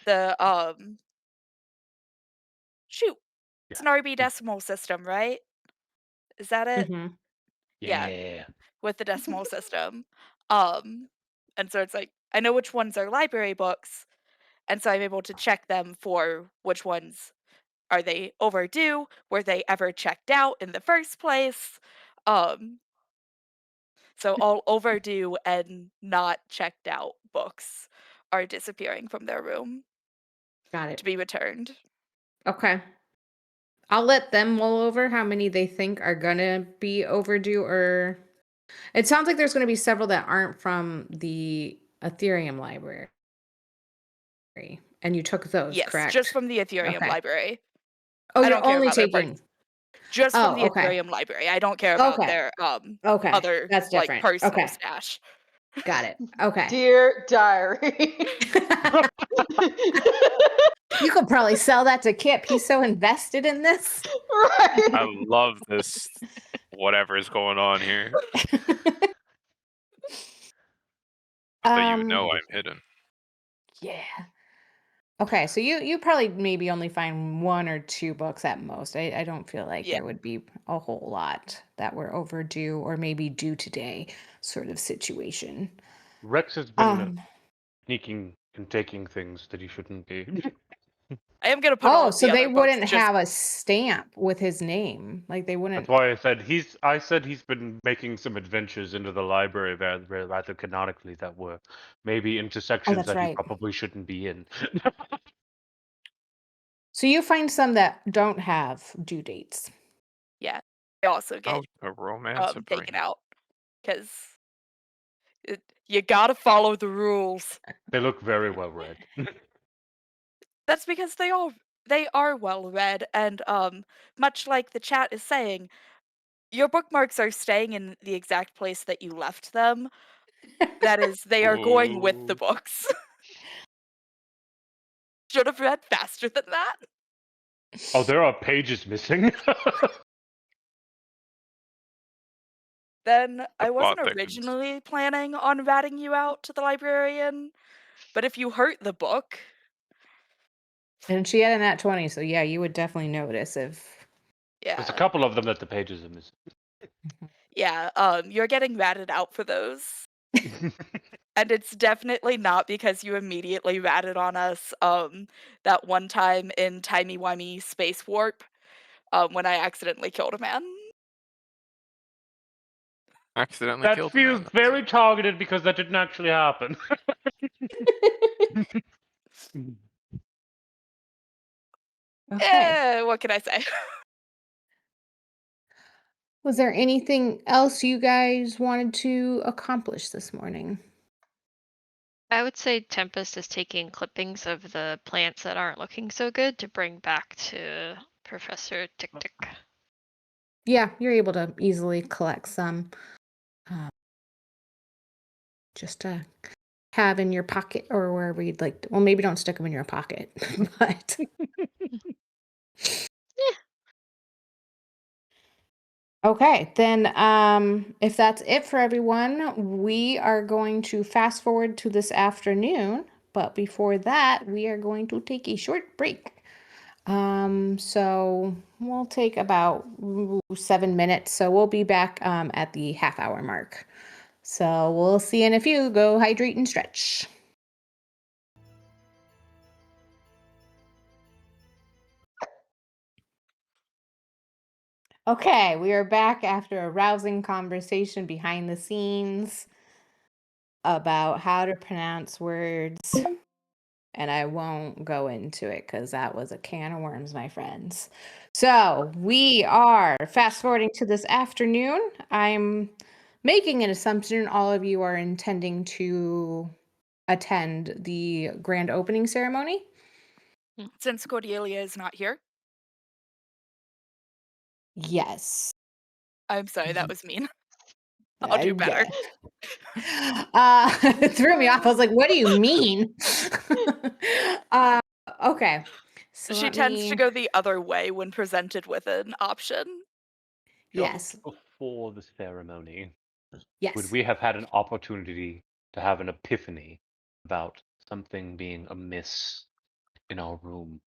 The shoot, it's an RB decimal system, right? Is that it? Mm-hmm. Yeah, Yeah. with the decimal system. Um, and so it's like I know which ones are library books, and so I'm able to check them for which ones are they overdue, were they ever checked out in the first place. Um, so all overdue and not checked out books are disappearing from their room Got to it. be returned. Okay. I'll let them mull over how many they think are gonna be overdue, or it sounds like there's gonna be several that aren't from the Ethereum library. And you took those, Yes, just correct? from the Ethereum Okay. library. Oh, I you're don't care only about their parts. taking. Just from Oh, the okay. Aetherium library. I don't care about Okay. their Okay. other That's like different. personal Okay. stash. Got it. Okay. Dear diary. You could probably sell that to Kip. He's so invested in this. Right. I love this. Whatever is going on here, so you know Um, I'm hidden. yeah. Okay, so you probably maybe only find one or two books at most. I don't feel like Yeah. there would be a whole lot that were overdue or maybe due today sort of situation. Rex has been Um, sneaking and taking things that he shouldn't be. I am gonna put all oh, of so the they other books wouldn't just have a stamp with his name. Like they That's wouldn't. why I said he's been making some adventures into the library rather canonically that were maybe Oh, intersections that's that he right. probably shouldn't be in. So you find some that don't have due dates. yeah. They also get Oh, a romance of taken brain. out because you gotta follow the rules. They look very well read. That's because they are well read, and much like the chat is saying, your bookmarks are staying in the exact place that you left them. That is, they are going with the Ooh. books. Should have read faster than that. Oh, there are pages missing. Then The I plot wasn't thickens. originally planning on ratting you out to the librarian, but if you hurt the book, And she had a nat 20, so yeah, you would definitely notice if. There's a yeah, couple of them that the pages are missing. yeah, you're getting ratted out for those. And it's definitely not because you immediately ratted on us that one time in Timey Wimey Space Warp when I accidentally killed a man. Accidentally That killed a feels man. very targeted because that didn't actually happen. Okay. What can I say? Was there anything else you guys wanted to accomplish this morning? I would say Tempest is taking clippings of the plants that aren't looking so good to bring back to Professor Tick Tick. Yeah, you're able to easily collect some. Just to have in your pocket or wherever you'd like. Well, maybe don't stick them in your pocket, but okay, then if that's it for everyone, we are going to fast forward to this afternoon. But before that, we are going to take a short break. So we'll take about 7 minutes. So we'll be back at the half-hour mark. So we'll see you in a few. Go hydrate and stretch. Okay, we are back after a rousing conversation behind the scenes about how to pronounce words. And I won't go into it because that was a can of worms, my friends. So we are fast forwarding to this afternoon. I'm making an assumption all of you are intending to attend the grand opening ceremony. Since Cordelia is not here. Yes. I'm sorry, that was mean. I'll do better. It threw me off. I was like, what do you mean? Okay. So She let tends to me, go the other way when presented with an option. yes. Just before the ceremony, would Yes. we have had an opportunity to have an epiphany about something being amiss in our room?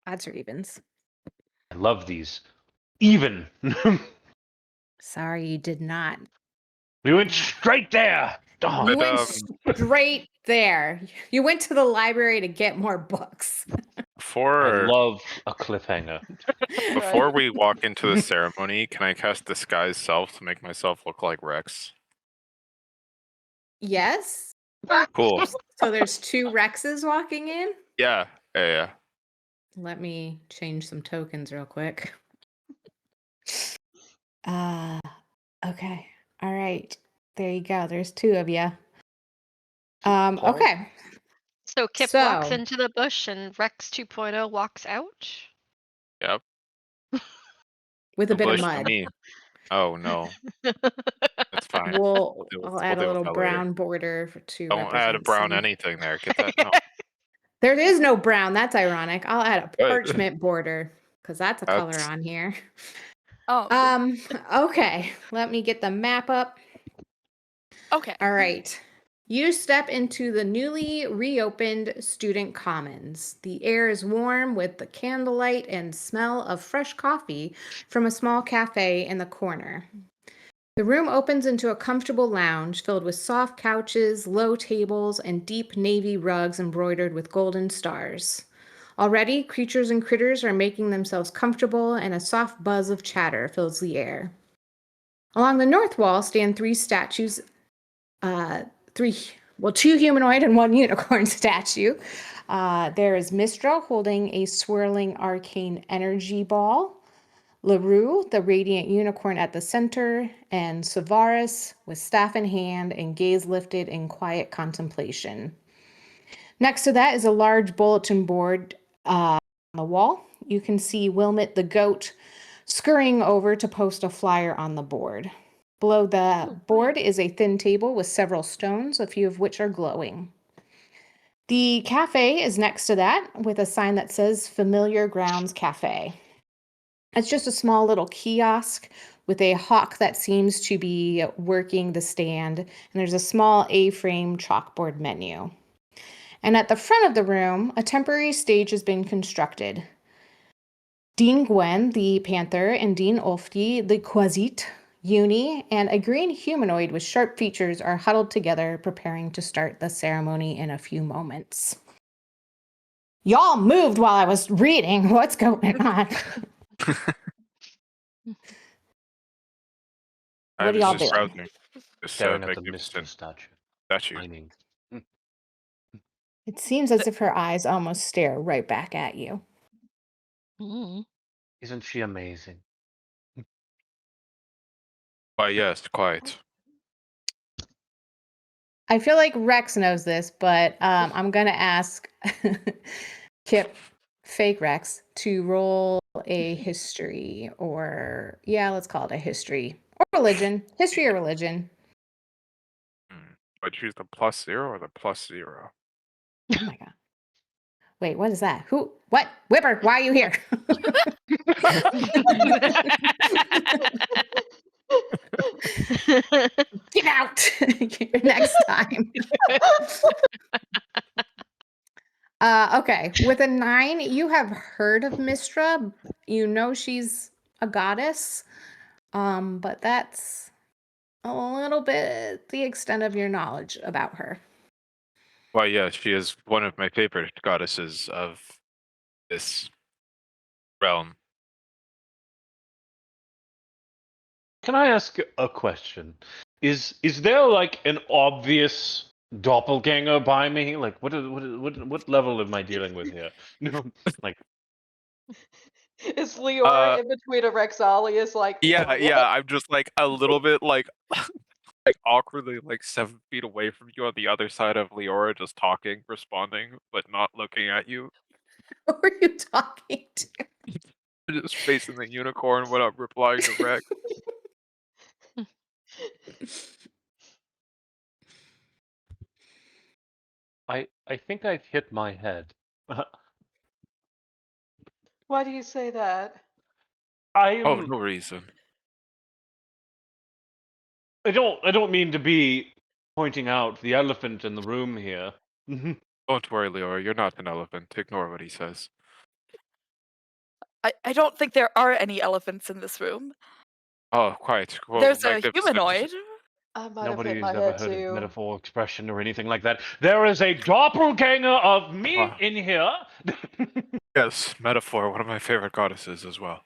Odds or evens. I love these. Even. Sorry, you did not. We went straight there. Darn. You But, went straight there. You went to the library to get more books. I Before love a cliffhanger. before we walk into the ceremony, can I cast Disguise Self to make myself look like Rex? Yes. Cool. So there's two Rexes walking in. Yeah. Yeah. Let me change some tokens real quick. Okay. All right. There you go. There's two of you. Okay. So Kip walks So into the bush and Rex 2.0 walks out. Yep. with No a bit of bush for mud. me. Oh no, that's fine. I'll add a We'll deal with little that brown later. border to Don't add a represent brown some. anything there. Get that? No. There is no brown. That's ironic. I'll add a Good. parchment border because that's a color That's on here. Oh, Okay. Let me get the map up. okay. All right. You step into the newly reopened student commons. The air is warm with the candlelight and smell of fresh coffee from a small cafe in the corner. The room opens into a comfortable lounge filled with soft couches, low tables, and deep navy rugs embroidered with golden stars. Already, creatures and critters are making themselves comfortable, and a soft buzz of chatter fills the air. Along the north wall stand three statues, two humanoid and one unicorn statue. There is Mistra holding a swirling arcane energy ball. LaRue, the radiant unicorn at the center, and Savaris with staff in hand and gaze lifted in quiet contemplation. Next to that is a large bulletin board on the wall. You can see Wilmot the goat scurrying over to post a flyer on the board. Below the board is a thin table with several stones, a few of which are glowing. The cafe is next to that with a sign that says Familiar Grounds Cafe. It's just a small little kiosk with a hawk that seems to be working the stand, and there's a small A-frame chalkboard menu. And at the front of the room, a temporary stage has been constructed. Dean Gwen, the panther, and Dean Ulfti, the quasit, uni, and a green humanoid with sharp features are huddled together, preparing to start the ceremony in a few moments. Y'all moved while I was reading. What's going on? I What are was y'all just doing? browsing this Staring at the magnificent Mr. statue. statue. Mining. It seems as if her eyes almost stare right back at you. Mm. Isn't she amazing? Why, yes, quite. I feel like Rex knows this, but I'm going to ask Kip, fake Rex, to roll a history let's call it a history or religion. History or religion. But choose the +0 or the +0. Oh my God. Wait, what is that? Who? What? Whipper, why are you here? Get out next time. Okay, with a 9, you have heard of Mistra. You know she's a goddess, but that's a little bit the extent of your knowledge about her. Why, yes, she is one of my favorite goddesses of this realm. Can I ask a question? Is there like an obvious doppelganger by me? Like what level am I dealing with here? No, like Is Liora in between a Rexalius like Yeah, what? yeah. I'm just like a little bit like like awkwardly like 7 feet away from you on the other side of Liora, just talking, responding, but not looking at you. Who are you talking to? Just facing the unicorn without replying direct. I think I've hit my head. Why do you say that? Oh, I'm no reason. I don't mean to be pointing out the elephant in the room here. Don't worry, Liora. You're not an elephant. Ignore what he says. I don't think there are any elephants in this room. Oh, quite. Well, There's a magnificent. humanoid. I might have hit Nobody's my ever head heard of too. metaphor expression or anything like that. There is a doppelganger of me Wow. in here. Yes, metaphor. One of my favorite goddesses as well.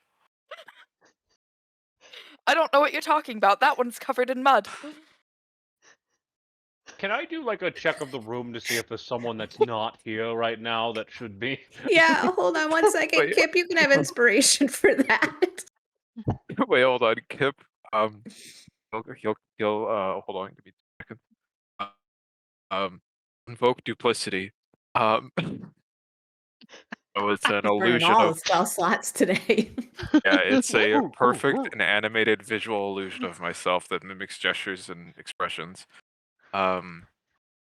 I don't know what you're talking about. That one's covered in mud. Can I do like a check of the room to see if there's someone that's not here right now that should be? Yeah, hold on one second. Wait. Kip, you can have inspiration for that. Wait, hold on, Kip. He'll hold on, give me a second. Invoke duplicity. So it's an He's burning illusion all of the spell slots today. yeah, it's a Ooh, perfect ooh. and animated visual illusion of myself that mimics gestures and expressions.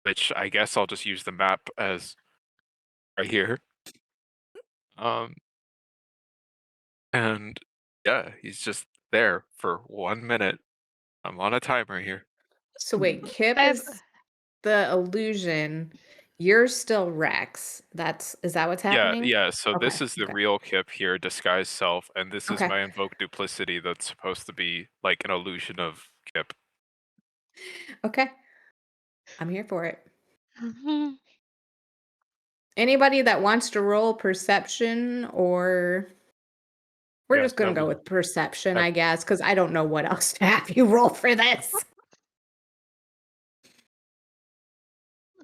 Which I guess I'll just use the map as right here. And yeah, he's just there for 1 minute. I'm on a timer here. So wait, Kip I've- is the illusion. You're still Rex. Is that what's happening? Yeah. So this Okay, is the okay. real Kip here, disguised self, and this is Okay. my invoke duplicity that's supposed to be like an illusion of Kip. Okay. I'm here for it. Anybody that wants to roll perception, or we're Yes, just gonna that go was- with perception, I guess, because I don't know what else to have you roll for this.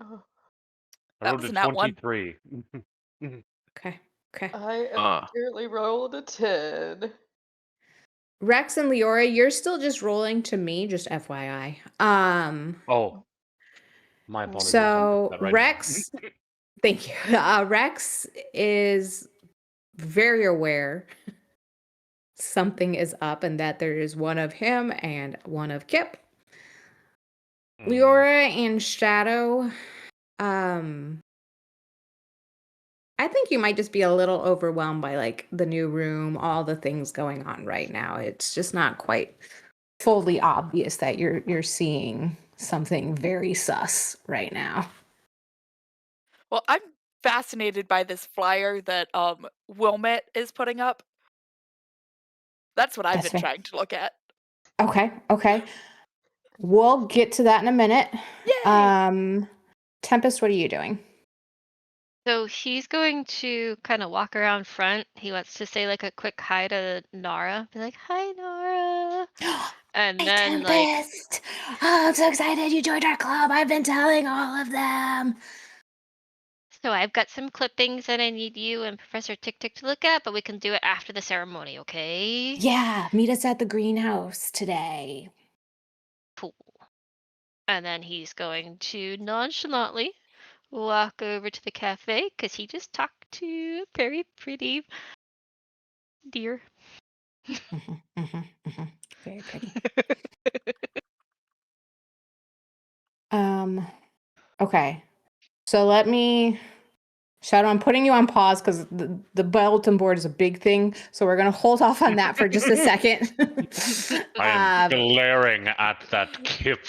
Oh, I That rolled was a a nat one. 23. Okay. Okay. I Uh. apparently rolled a 10. Rex and Liora, you're still just rolling to me, just FYI. Oh, my apologies. So That right Rex, thank you. Rex is very aware something is up and that there is one of him and one of Kip. now. Liora and Shadow, I think you might just be a little overwhelmed by like the new room, all the things going on right now. It's just not quite fully obvious that you're seeing something very sus right now. Well, I'm fascinated by this flyer that Wilmette is putting up. That's what I've That's been fair. trying to look at. Okay. We'll get to that in a minute. Yay! Tempest, what are you doing? So he's going to kind of walk around front. He wants to say like a quick hi to Nara. Be like, "Hi, Nara." And Hey, then like, Tempest! Oh, I'm so excited you joined our club. I've been telling all of them. so I've got some clippings that I need you and Professor Tick Tick to look at, but we can do it after the ceremony, okay? Yeah, meet us at the greenhouse today. Cool. And then he's going to nonchalantly walk over to the cafe because he just talked to a very pretty deer. Very pretty. Okay. So let me, Shadow, I'm putting you on pause because the bulletin board is a big thing. So we're going to hold off on that for just a second. I am glaring at that Kip.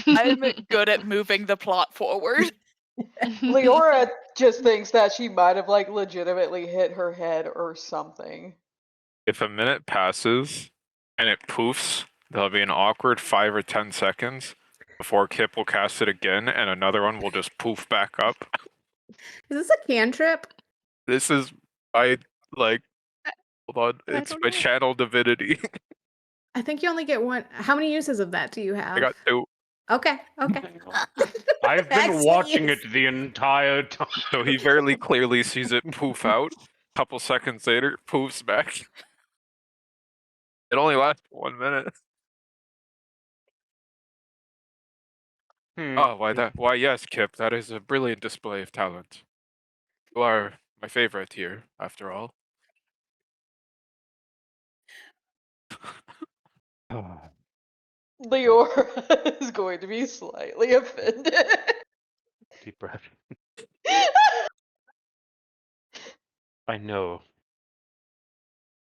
I'm good at moving the plot forward. Liora just thinks that she might have like legitimately hit her head or something. If a minute passes and it poofs, there'll be an awkward 5 or 10 seconds before Kip will cast it again, and another one will just poof back up. Is this a cantrip? This is my like. Hold on, I it's don't my know. channel divinity. I think you only get one. How many uses of that do you I have? got 2. Okay. Okay. I've been That's watching yes. it the entire time. So he very clearly sees it poof out. Couple seconds later, poofs back. It only lasts 1 minute. Oh, why that? Why yes, Kip. That is a brilliant display of talent. You are my favorite here, after all. Liora is going to be slightly offended. Deep breath. I know.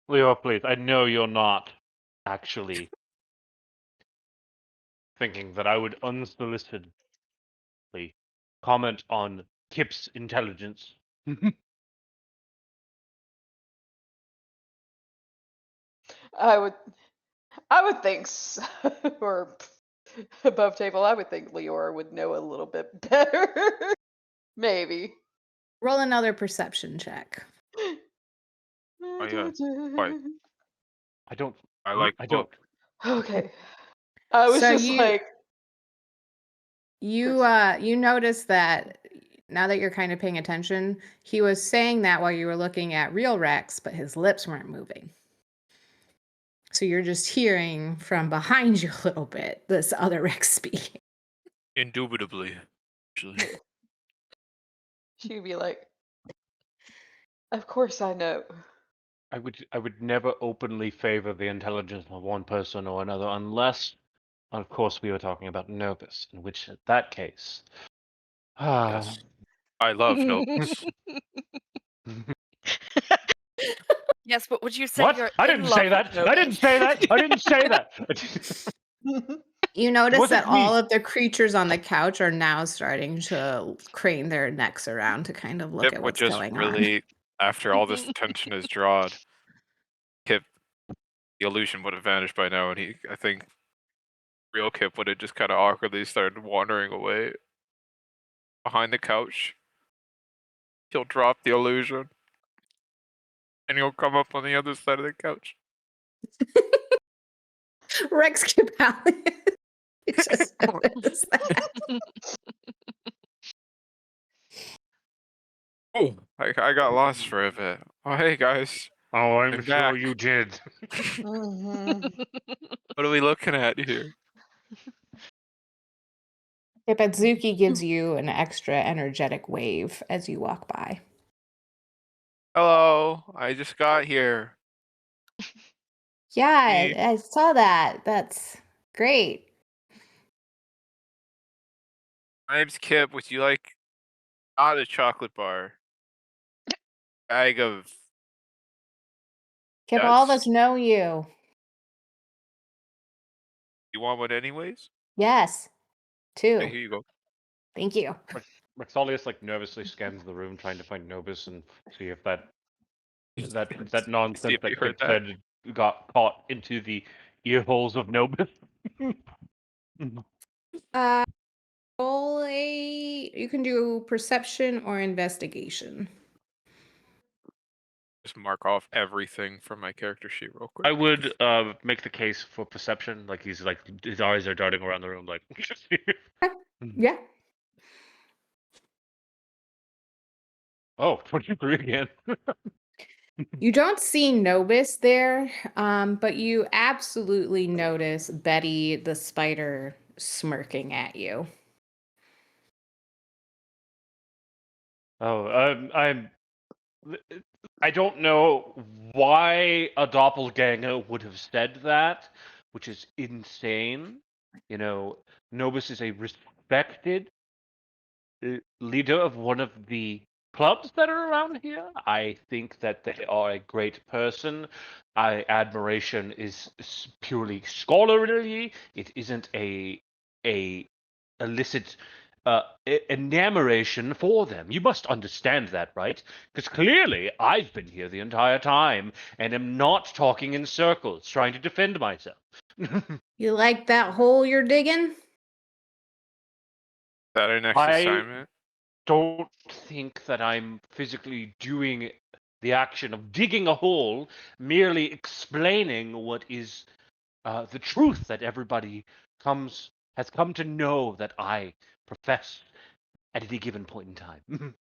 Leo, please. I know you're not actually thinking that I would unsolicitedly comment on Kip's intelligence. I would think, or above table, I would think Liora would know a little bit better. Maybe. Roll another perception check. Oh yeah. Why? I don't. I like I don't. Okay. I was So just like, you notice that now that you're kind of paying attention, he was saying that while you were looking at real Rex, but his lips weren't moving. So you're just hearing from behind you a little bit this other Rex speaking. Indubitably. Actually. she'd be like, of course I know. I would never openly favor the intelligence of one person or another unless, of course, we were talking about Novus, in which, in that case, Yes. I love Nobis. Yes, but would you say What? you're I in didn't love say with that. I didn't Novus? say that. I didn't say that. You notice wasn't that all me. of the creatures on the couch are now starting to crane their necks around to kind of look Kip at would what's just going on. really, after all this tension is drawn, Kip, the illusion would have vanished by now, and I think, real Kip would have just kind of awkwardly started wandering away behind the couch. He'll drop the illusion, and he'll come up on the other side of the couch. Rex Capelli. You just noticed that. Oh, I got lost for a bit. Oh, hey guys, Oh, I'm I'm sure back. you did. Mhm. What are we looking at here? Ipatsuki gives you an extra energetic wave as you walk by. Hello, I just got here. Yeah, Me. I saw that. That's great. My name's Kip. Would you like not a chocolate bar? Bag of Kip, all of nuts? us know you. You want one anyways? Yes, Okay, two. here you go. Thank you. Maxolius nervously scans the room, trying to find Novus and see if that See nonsense if you that heard Kip that. said got caught into the ear holes of Novus. Roll you can do perception or investigation. Just mark off everything from my character sheet real quick. I would make the case for perception, like he's like his eyes are darting around the room, like. Yeah. Oh, 23 again. You don't see Nobis there, but you absolutely notice Betty the spider smirking at you. Oh, I don't know why a doppelganger would have said that, which is insane. You know, Novus is a respected leader of one of the clubs that are around here. I think that they are a great person. Admiration is purely scholarly. It isn't a illicit enamoration for them. You must understand that, right? Because clearly I've been here the entire time and am not talking in circles trying to defend myself. You like that hole you're digging? Is that our next I assignment? don't think that I'm physically doing the action of digging a hole, merely explaining what is the truth that everybody has come to know that I profess at any given point in time.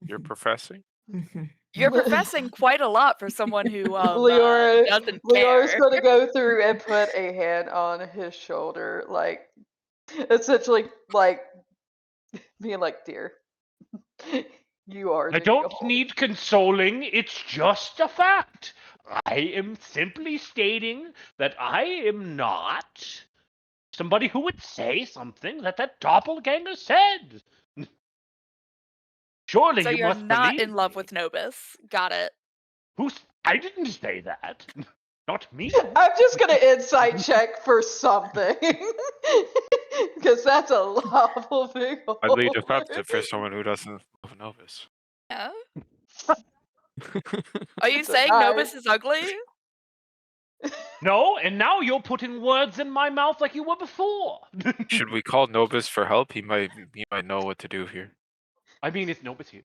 You're professing? Mhm. You're professing quite a lot for someone who doesn't Leora's care. going to go through and put a hand on his shoulder, like essentially, like being like, "Dear, you are I digging a don't hole." need consoling, it's just a fact. I am simply stating that I am not somebody who would say something that doppelganger said. Surely So you you're must not believe in love me. with Nobis. Got it. I didn't say that. Not me. I'm just going to insight check for something because that's a lawful big hole. Oddly deceptive for someone who doesn't love Novus. Yeah. Are you It's a saying 9. Nobis is ugly? No, and now you're putting words in my mouth like you were before. Should we call Novus for help? He might know what to do here. I mean, it's Nobis here.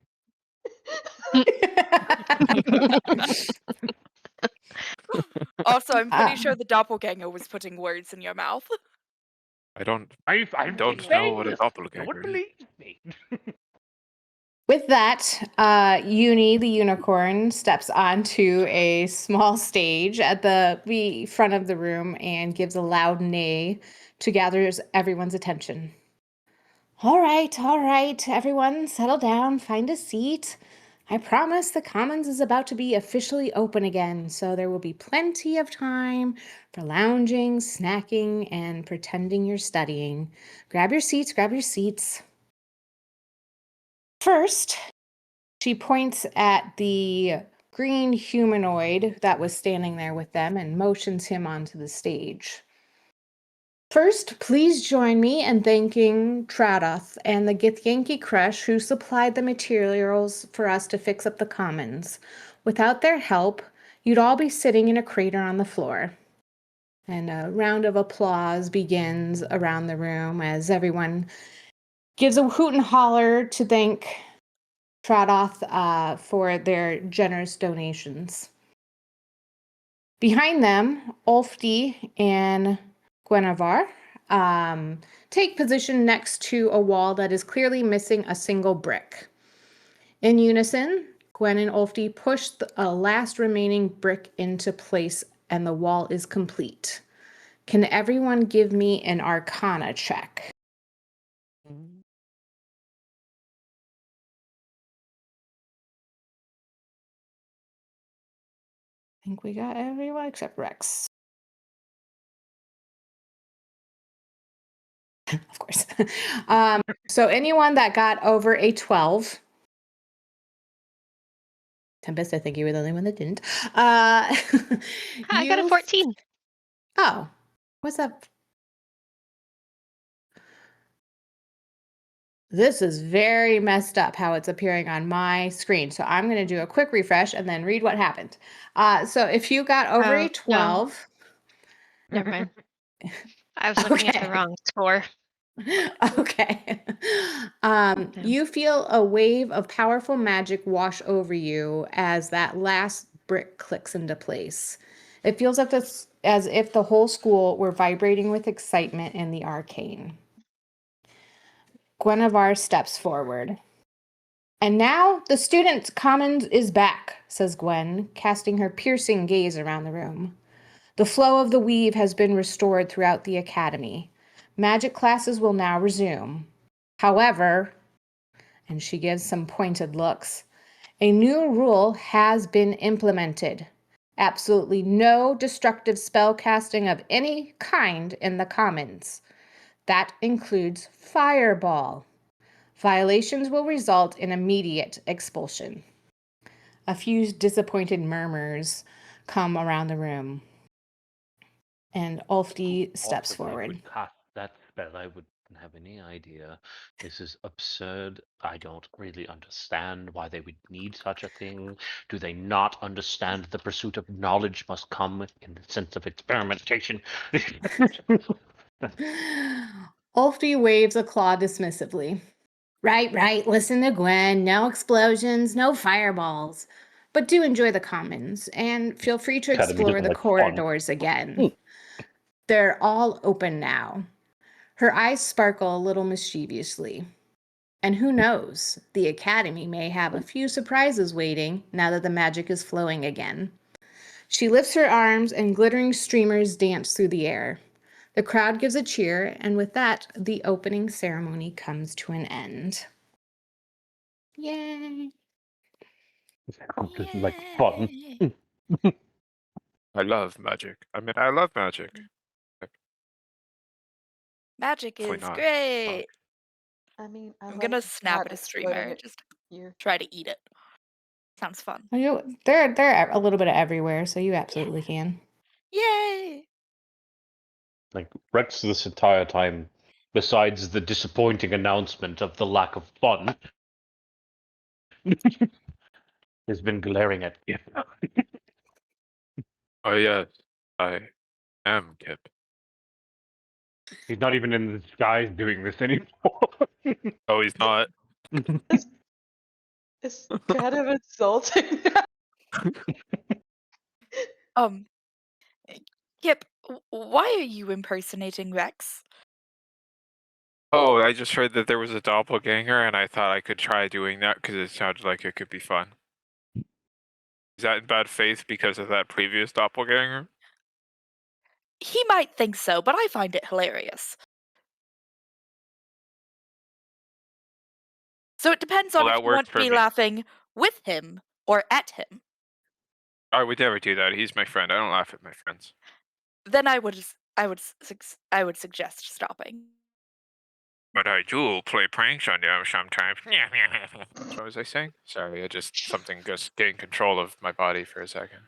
Also, I'm pretty sure Ah. the doppelganger was putting words in your mouth. I'm Don't know saying what a this. No one doppelganger is. believes me. With that, Uni the unicorn steps onto a small stage at the front of the room and gives a loud neigh to gather everyone's attention. All right, everyone, settle down, find a seat. I promise the Commons is about to be officially open again, so there will be plenty of time for lounging, snacking, and pretending you're studying. Grab your seats. First, she points at the green humanoid that was standing there with them and motions him onto the stage. First, please join me in thanking Tradoth and the Githyanki Crush who supplied the materials for us to fix up the commons. Without their help, you'd all be sitting in a crater on the floor. And a round of applause begins around the room as everyone gives a hoot and holler to thank Tradoth for their generous donations. Behind them, Ulfdi and Guinevere take position next to a wall that is clearly missing a single brick. In unison, Gwen and Ulfdi push a last remaining brick into place and the wall is complete. Can everyone give me an Arcana check? I think we got everyone except Rex. Of course. So anyone that got over a 12. Tempest, I think you were the only one that didn't. I got a 14. Oh, what's up? This is very messed up how it's appearing on my screen. So I'm going to do a quick refresh and then read what happened. So if you got over Oh, a 12. Never mind. I was looking at the Okay. wrong score. Okay. You feel a wave of powerful magic wash over you as that last brick clicks into place. It feels as if the whole school were vibrating with excitement and the arcane. Guinevere steps forward. And now the student commons is back, says Gwen, casting her piercing gaze around the room. The flow of the weave has been restored throughout the academy. Magic classes will now resume. However, and she gives some pointed looks, a new rule has been implemented. Absolutely no destructive spell casting of any kind in the commons. That includes fireball. Violations will result in immediate expulsion. A few disappointed murmurs come around the room. And Ulfdi steps Possibly forward. would cast that spell. I wouldn't have any idea. This is absurd. I don't really understand why they would need such a thing. Do they not understand the pursuit of knowledge must come in the sense of experimentation? Ulfdi waves a claw dismissively. Right. Listen to Gwen. No explosions, no fireballs. But do enjoy the commons and feel free to Academy explore doesn't the like fun. corridors again. They're all open now. Her eyes sparkle a little mischievously. And who knows, the Academy may have a few surprises waiting now that the magic is flowing again. She lifts her arms and glittering streamers dance through the air. The crowd gives a cheer, and with that, the opening ceremony comes to an end. Yay! This is like fun. Yay. I love magic. I love magic. Magic Hopefully is not. great. I mean, I I'm like gonna snap not at a exploiting streamer. it Just here. try to eat it. Sounds fun. They're a little bit of everywhere, so you absolutely can. Yay! Like Rex this entire time, besides the disappointing announcement of the lack of fun, has been glaring at you. Oh yes, I am Kip. He's not even in the disguise doing this anymore. Oh, he's not. It's kind of insulting. Um, Kip, why are you impersonating Rex? Oh, I just heard that there was a doppelganger, and I thought I could try doing that because it sounded like it could be fun. Is that in bad faith because of that previous doppelganger? He might think so, but I find it hilarious. So it depends on Well, if that you want worked to for be me. laughing with him or at him. I would never do that. He's my friend. I don't laugh at my friends. Then I would suggest stopping. But I do play pranks on them sometimes. What was I saying? Sorry, I just getting control of my body for a second.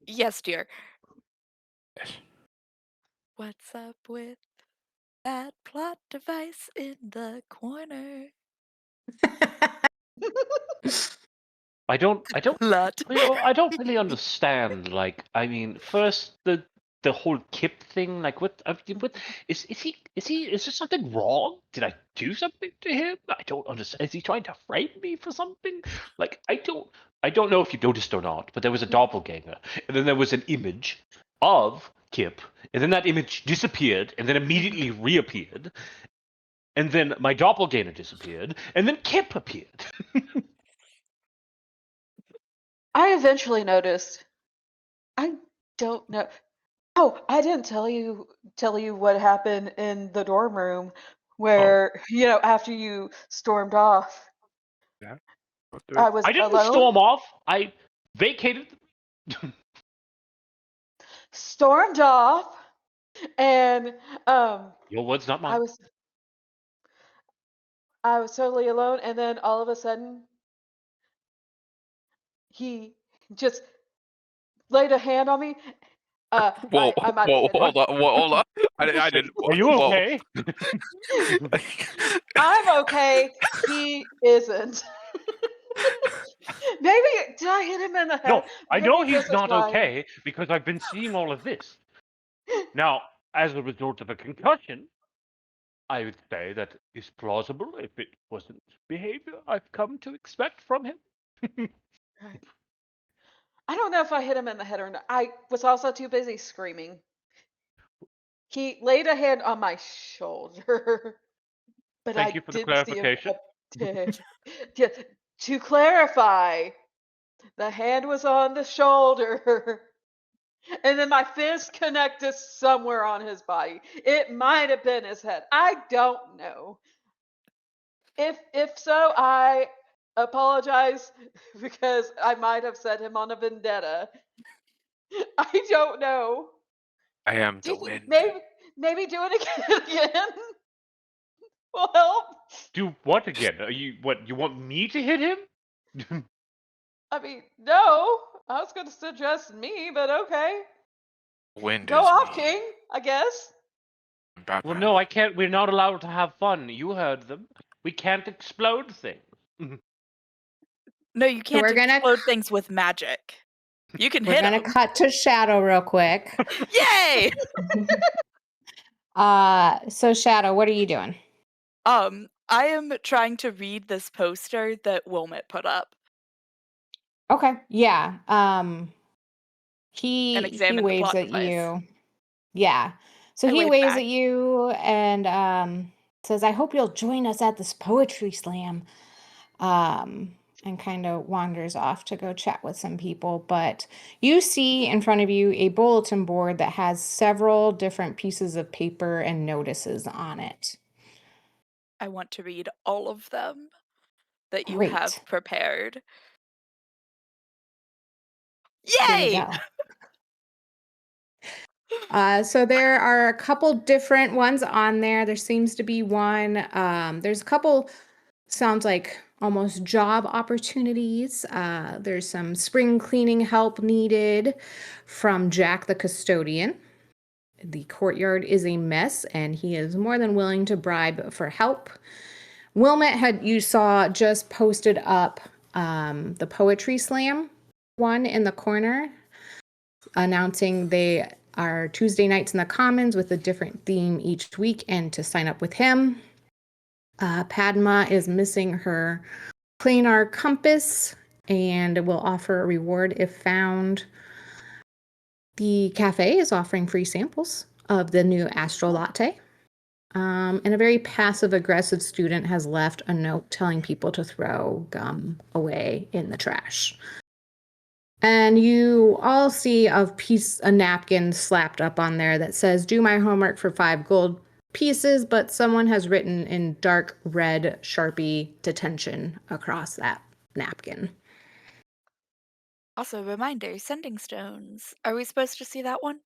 Yes, dear. Yes. What's up with that plot device in the corner? I don't Plot. I don't really understand. Like, I mean, first the whole Kip thing. Like, what is is there something wrong? Did I do something to him? I don't understand. Is he trying to frame me for something? Like, I don't know if you noticed or not, but there was a doppelganger, and then there was an image of Kip, and then that image disappeared, and then immediately reappeared, and then my doppelganger disappeared, and then Kip appeared. I eventually noticed. I don't know. Oh, I didn't tell you what happened in the dorm room where, after you stormed off. Yeah. I was I didn't alone. storm off. I vacated. Stormed off, and Your words, not I mine. was totally alone, and then all of a sudden he just laid a hand on me. Whoa, I might have whoa, hit him. hold on, hold on. I didn't. Are you whoa. okay? I'm okay. He isn't. Maybe did I hit him in the head? No, I know Maybe he's this is not why. okay because I've been seeing all of this. Now, as a result of a concussion, I would say that is plausible if it wasn't behavior I've come to expect from him. Right. I don't know if I hit him in the head or not. I was also too busy screaming. He laid a hand on my shoulder, but Thank I you for the didn't see him clarification. Yeah, to clarify, the hand was on the shoulder, and then my fist connected somewhere on his body. It might have been his head. I don't know. If so, I apologize because I might have set him on a vendetta. I don't know. I am the Do you- wind. maybe do it again will help. Do what again? Are you what? You want me to hit him? I mean, no. I was going to suggest me, but okay. Wind Go is off, me. King. I guess. Well, Batman. no, I can't. We're not allowed to have fun. You heard them. We can't explode things. No, you can't we're gonna explode things with magic. You can We're hit gonna him. cut to Shadow real quick. Yay! So Shadow, what are you doing? I am trying to read this poster that Wilmot put up Okay. Yeah. and He examine the waves plot at device. you. Yeah. So I he wave waves back. at you and says, "I hope you'll join us at this poetry slam." And kind of wanders off to go chat with some people. But you see in front of you a bulletin board that has several different pieces of paper and notices on it. I want to read all of them that you Great. have prepared. Here we Yay! go. So there are a couple different ones on there. There seems to be one. There's a couple, sounds like almost job opportunities. There's some spring cleaning help needed from Jack the custodian. The courtyard is a mess, and he is more than willing to bribe for help. Wilmot you saw just posted up the poetry slam one in the corner, announcing they are Tuesday nights in the Commons with a different theme each week, and to sign up with him. Padma is missing her planar compass and will offer a reward if found. The cafe is offering free samples of the new Astro Latte. And a very passive aggressive student has left a note telling people to throw gum away in the trash. And you all see a napkin slapped up on there that says, "Do my homework for 5 gold pieces," but someone has written in dark red Sharpie "detention" across that napkin. Also, reminder, sending stones. Are we supposed to see that one?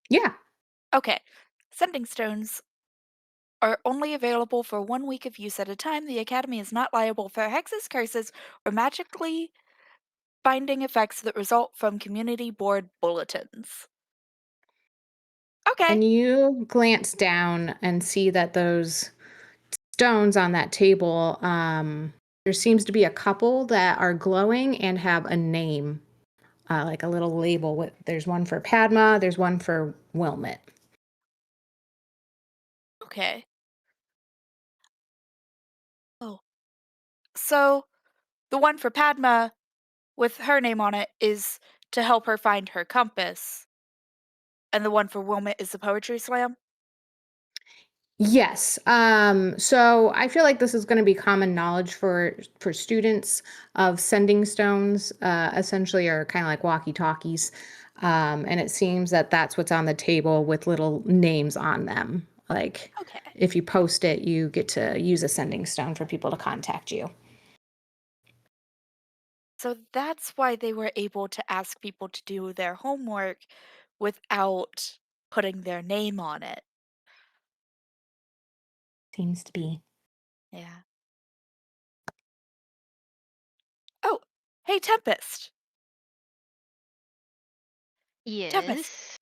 Yeah. Okay. Sending stones are only available for 1 week of use at a time. The Academy is not liable for hexes, curses, or magically binding effects that result from community board bulletins. Okay. And you glance down and see that those stones on that table, there seems to be a couple that are glowing and have a name, like a little label. There's one for Padma, there's one for Wilmot. Okay. Oh. So the one for Padma with her name on it is to help her find her compass. And the one for Wilmot is the poetry slam? Yes. So I feel like this is going to be common knowledge for students of sending stones. Essentially, are kind of like walkie-talkies, and it seems that that's what's on the table with little names on them. Like, Okay. if you post it, you get to use a sending stone for people to contact you. So that's why they were able to ask people to do their homework without putting their name on it. Seems to be. Yeah. Oh, hey, Tempest. Tempest, Yes.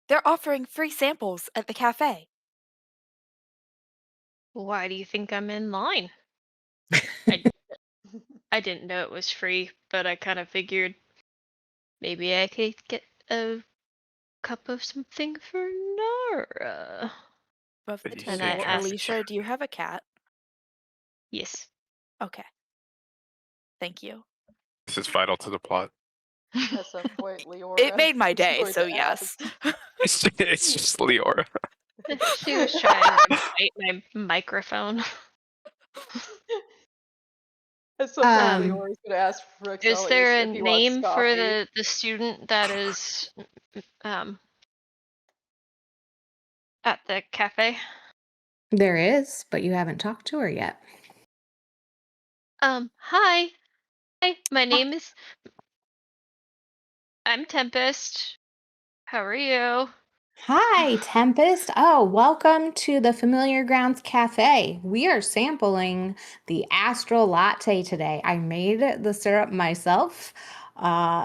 they're offering free samples at the cafe. Why do you think I'm in line? I I didn't know it was free, but I kind of figured maybe I could get a cup of something for Nara. Of Did you And say I potential. asked, Jessica? Alicia, do you have a cat? yes. Okay. Thank you. This is vital to the plot. At some point, It Liora made my is day, going so to yes. ask. It's just Liora. She was trying to bite my microphone. At some point, Um, Liora is going to ask Is Rexelius there a if he wants name for coffee. the student that is um at the cafe? there is, but you haven't talked to her yet. Hi. Hi, my name is I'm Tempest. How are you? Hi, Tempest. Oh, welcome to the Familiar Grounds Cafe. We are sampling the Astral Latte today. I made the syrup myself.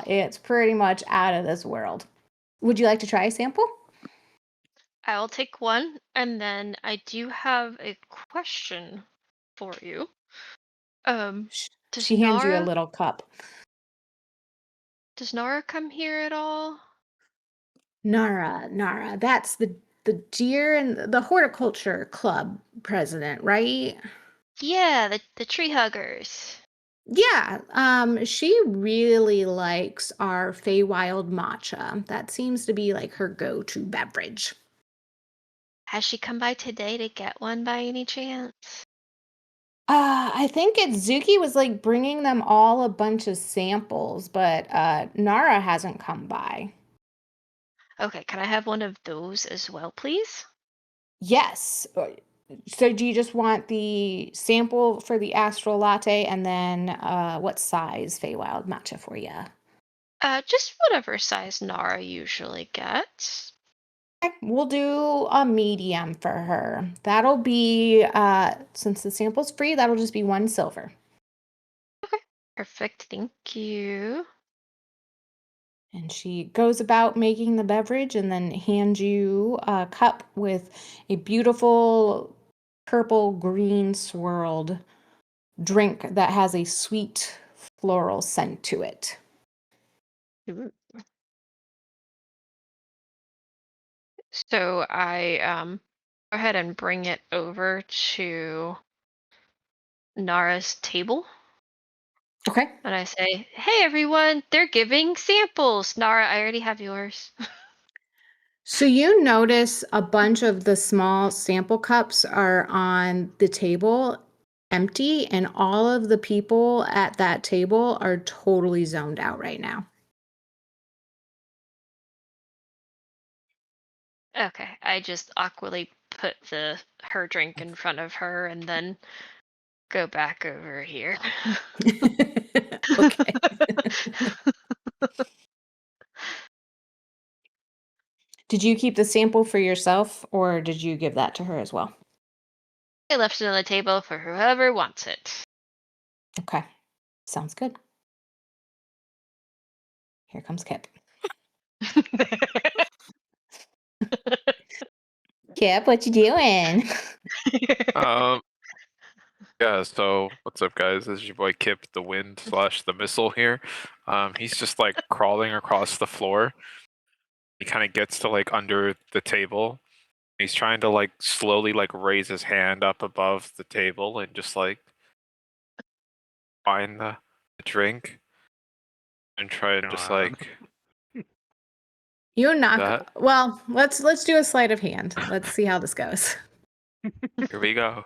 It's pretty much out of this world. Would you like to try a sample? I'll take one, and then I do have a question for you. Does She hands you a Nara little cup. does Nara come here at all? Nara, that's the deer and the horticulture club president, right? Yeah, the tree huggers. Yeah, she really likes our Feywild matcha. That seems to be like her go-to beverage. Has she come by today to get one by any chance? I think Zuki was like bringing them all a bunch of samples, but Nara hasn't come by. Okay, can I have one of those as well, please? Yes. So do you just want the sample for the Astral Latte and then what size Feywild matcha for you? Just whatever size Nara usually gets. Okay, we'll do a medium for her. That'll be since the sample's free, that'll just be 1 silver. Perfect, thank you. And she goes about making the beverage and then hands you a cup with a beautiful purple green swirled drink that has a sweet floral scent to it. Ooh. So I go ahead and bring it over to Nara's table. Okay. And I say, hey everyone, they're giving samples. Nara, I already have yours. So you notice a bunch of the small sample cups are on the table empty, and all of the people at that table are totally zoned out right now. Okay, I just awkwardly put her drink in front of her and then go back over here. Okay. Did you keep the sample for yourself or did you give that to her as well? I left it on the table for whoever wants it. Okay. Sounds good. Here comes Kip. Kip, what you doing? Um, yeah. So what's up, guys? This is your boy Kip, the wind slash the missile here. He's just like crawling across the floor. He kind of gets to like under the table. He's trying to like slowly like raise his hand up above the table and just like find the drink and try and just God. like You knock. that. Well, let's do a sleight of hand. Let's see how this goes. Here we go.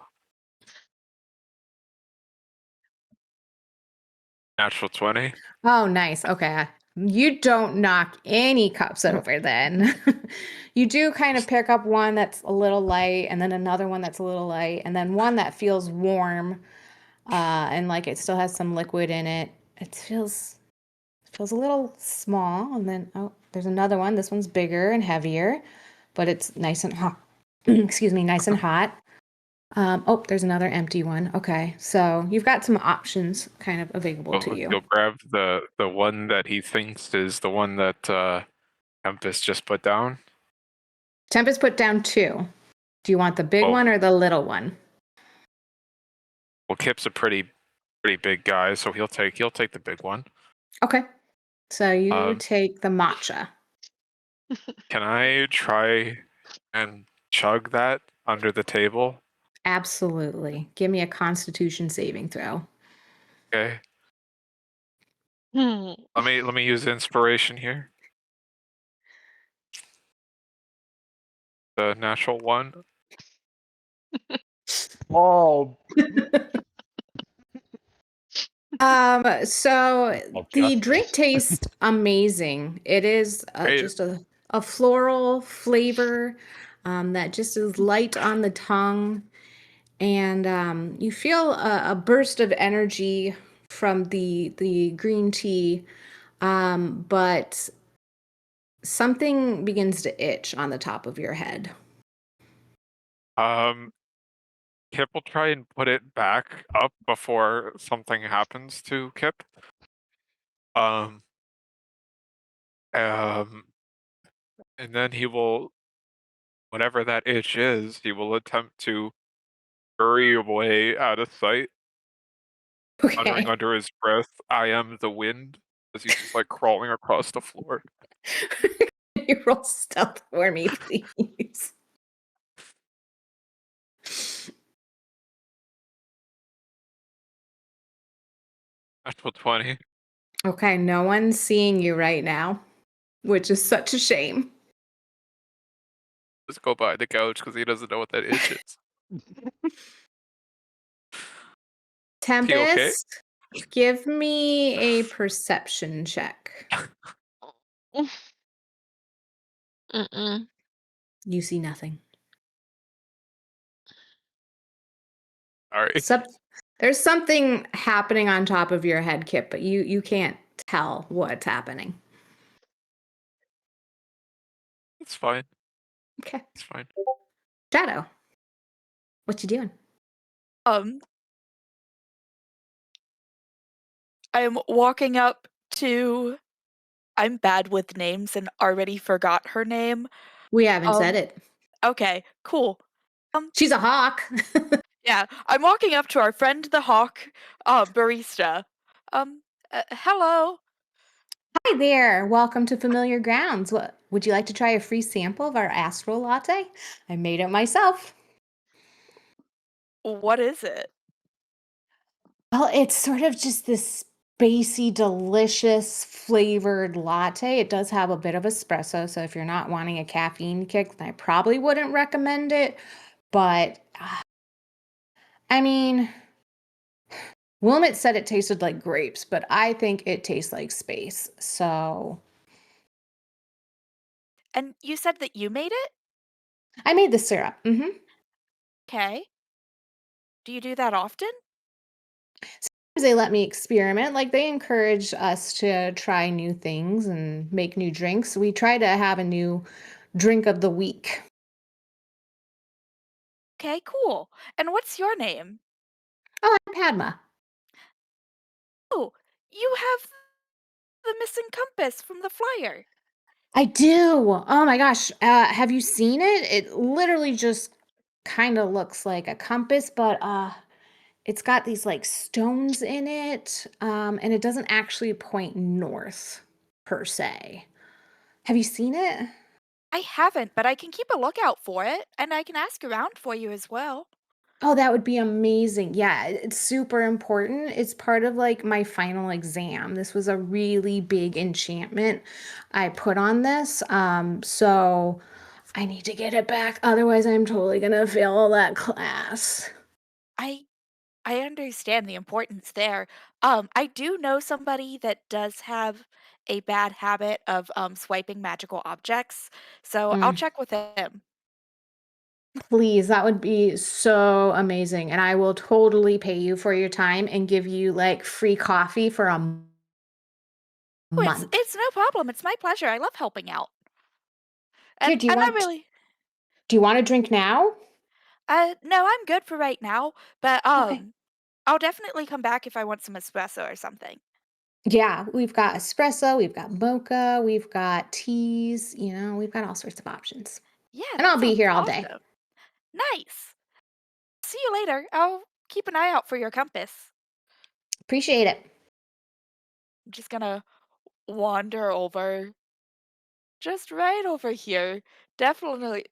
Natural 20. Oh, nice. Okay. You don't knock any cups over then. You do kind of pick up one that's a little light and then another one that's a little light and then one that feels warm and like it still has some liquid in it. It feels a little small and then oh, there's another one. This one's bigger and heavier, but it's nice and hot. Excuse me, nice and hot. Oh, there's another empty one. Okay. So you've got some options kind of available to you. He'll grab the one that he thinks is the one that Tempest just put down. Tempest put down 2. Do you want the big Oh. one or the little one? Well, Kip's a pretty big guy, so he'll take the big one. Okay. So you Um, take the matcha. Can I try and chug that under the table? Absolutely. Give me a constitution saving throw. Okay. Hmm. Let me use inspiration here. The natural 1. Oh, So Well, the justice. drink tastes amazing. It is Great. just a floral flavor that just is light on the tongue. And you feel a burst of energy from the green tea, but something begins to itch on the top of your head. Kip will try and put it back up before something happens to Kip. Um, um, and then he will, whatever that itch is, he will attempt to hurry away out of sight, muttering Okay. under his breath, "I am the wind," as he's just like crawling across the floor. You roll stealth for me, please. Natural 20. Okay, no one's seeing you right now, which is such a shame. Let's go by the couch because he doesn't know what that itch is. He okay? Tempest, give me a perception check. Mm-mm. You see nothing. Sorry. There's something happening on top of your head, Kip, but you can't tell what's happening. It's fine. Okay. It's fine. Shadow, what you doing? Um, I'm walking up to. I'm bad with names and already forgot her name. We haven't said Um, it. Okay, cool. She's a hawk. Yeah, I'm walking up to our friend the hawk, barista. Hello. Hi there. Welcome to Familiar Grounds. What would you like to try a free sample of our astral latte? I made it myself. What is it? Well, it's sort of just this spacey, delicious flavored latte. It does have a bit of espresso, so if you're not wanting a caffeine kick, then I probably wouldn't recommend it. But I mean, Wilmot said it tasted like grapes, but I think it tastes like space. So And you said that you made it? I made the syrup. Okay. Do you do that often? They let me experiment. Like they encourage us to try new things and make new drinks. We try to have a new drink of the week. Okay, cool. And what's your name? Oh, I'm Padma. Oh, you have the missing compass from the flyer. I do. Oh my gosh. Have you seen it? It literally just kind of looks like a compass, but it's got these like stones in it, and it doesn't actually point north per se. Have you seen it? I haven't, but I can keep a lookout for it, and I can ask around for you as well. Oh, that would be amazing. Yeah, it's super important. It's part of like my final exam. This was a really big enchantment I put on this. So I need to get it back. Otherwise, I'm totally gonna fail all that class. I I understand the importance there. I do know somebody that does have a bad habit of swiping magical objects, so I'll Mm, check with him. please, that would be so amazing. And I will totally pay you for your time and give you like free coffee for a Oh, it's month. it's no problem. It's my pleasure. I love helping out, Here, and I really do you want a drink now? no, I'm good for right now. But Okay. I'll definitely come back if I want some espresso or something. Yeah, we've got espresso, we've got mocha, we've got teas, we've got all sorts of options. Yeah, And that I'll be sounds here all day. awesome. Nice. See you later. I'll keep an eye out for your compass. Appreciate it. I'm just gonna wander over, just right over here. Definitely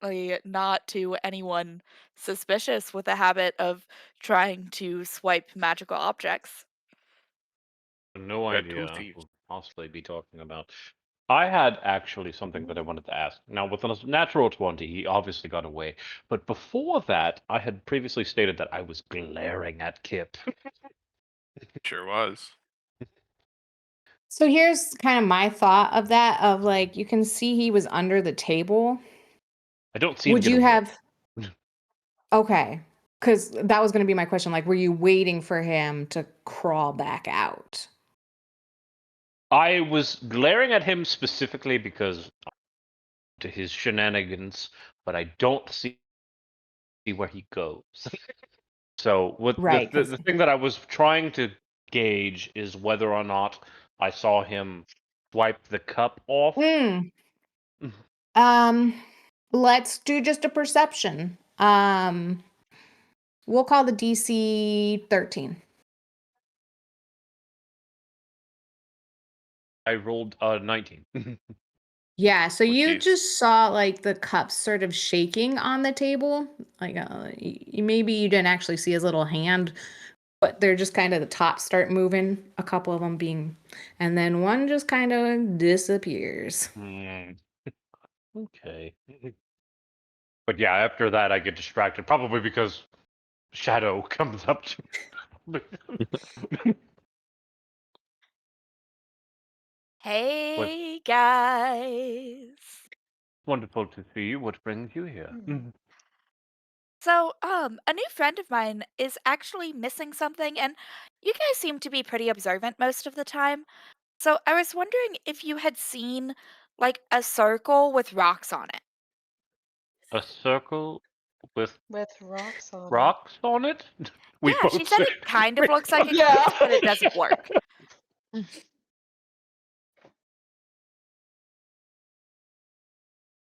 not to anyone suspicious with a habit of trying to swipe magical objects. No Got two idea thieves. what possibly be talking about. I had actually something that I wanted to ask. Now, with a natural 20, he obviously got away. But before that, I had previously stated that I was glaring at Kip. Sure was. So here's kind of my thought of that of like you can see he was under the table. I don't see him Would get you away. have Okay. Cuz that was going to be my question, like were you waiting for him to crawl back out? I was glaring at him specifically because to his shenanigans, but I don't see where he goes. So what Right, cuz the thing that I was trying to gauge is whether or not I saw him wipe the cup off. um let's do just a perception. We'll call the DC 13. I rolled 19. Yeah, so Oh, you jeez. just saw like the cups sort of shaking on the table. Like maybe you didn't actually see his little hand but they're just kind of the top start moving, a couple of them being, and then one just kind of disappears. Okay. But yeah, after that I get distracted, probably because Shadow comes up to me. Hey guys. Wonderful to see you. What brings you here? So, a new friend of mine is actually missing something, and you guys seem to be pretty observant most of the time. So, I was wondering if you had seen like a circle with rocks on it. A circle with With rocks on it. rocks on it? We Yeah, she both said say- it kind of looks like a Yeah. compass, but it doesn't work.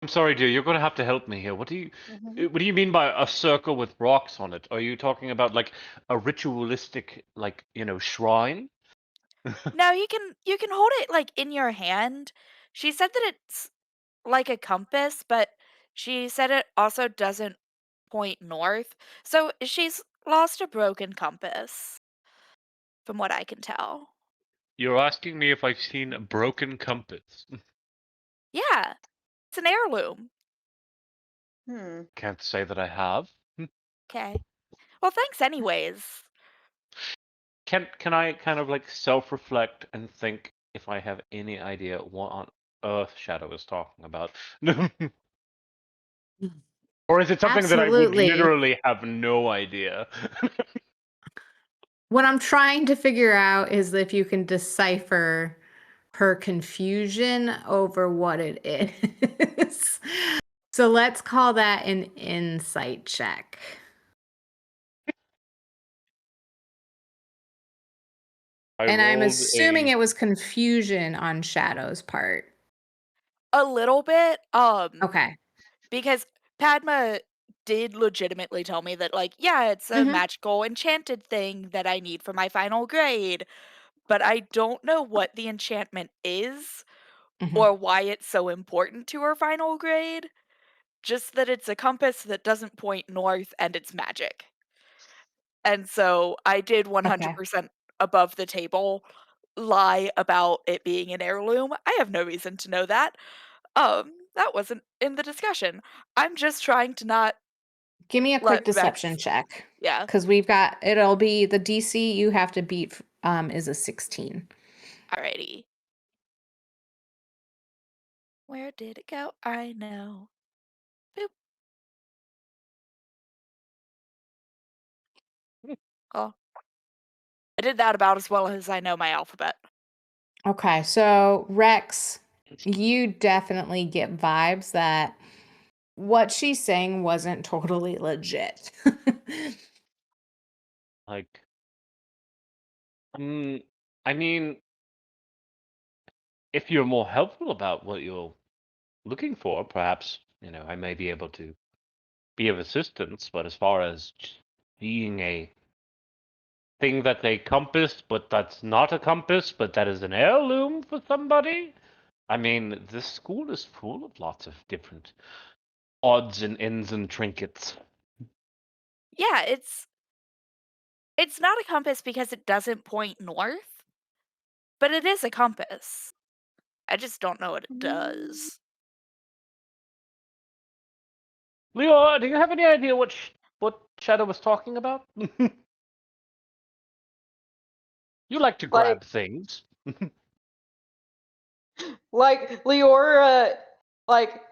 I'm sorry, dear. You're going to have to help me here. What do you Mhm. what do you mean by a circle with rocks on it? Are you talking about like a ritualistic, like, shrine? No, you can hold it like in your hand. She said that it's like a compass, but she said it also doesn't point north. So she's lost a broken compass, from what I can tell. You're asking me if I've seen a broken compass. Yeah, it's an heirloom. Can't say that I have. Okay. Well, thanks anyways. Can I kind of like self-reflect and think if I have any idea what on earth Shadow is talking about? Or is it something that I would Absolutely. literally have no idea? What I'm trying to figure out is if you can decipher her confusion over what it is. So let's call that an insight check. And I'm rolled assuming a it was confusion on Shadow's part. A little bit, Okay. because Padma did legitimately tell me that, like, yeah, it's a Mhm. magical enchanted thing that I need for my final grade, but I don't know what the enchantment is Mhm. or why it's so important to her final grade. Just that it's a compass that doesn't point north and it's magic. And so I did Okay. 100% above the table lie about it being an heirloom. I have no reason to know that. That wasn't in the discussion. I'm just trying to not Give me a quick let deception Vex. check. Yeah, Because it'll be the DC you have to beat is a 16. alrighty. Where did it go? I know. Boop. Oh, I did that about as well as I know my alphabet. Okay, so Rex, you definitely get vibes that what she's saying wasn't totally legit. like I mean, if you're more helpful about what you're looking for, perhaps, I may be able to be of assistance, but as far as just being a thing that's a compass, but that's not a compass, but that is an heirloom for somebody. I mean, this school is full of lots of different odds and ends and trinkets. Yeah, it's not a compass because it doesn't point north, but it is a compass. I just don't know what it does. Leo, do you have any idea what Shadow was talking about? You like to Like, grab things. Leora,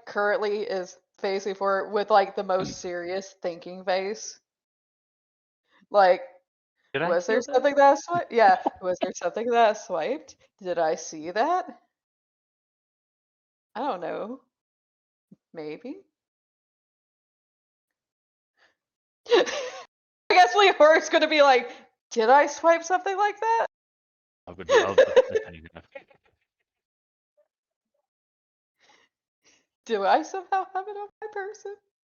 currently is facing forward with the most serious thinking face. Like, Did I was there hear that? something that swiped? Yeah, was there something that swiped? Did I see that? I don't know. Maybe. I guess Leora's gonna be like, did I swipe something like that? I would love to say that. Do I somehow have it on my person?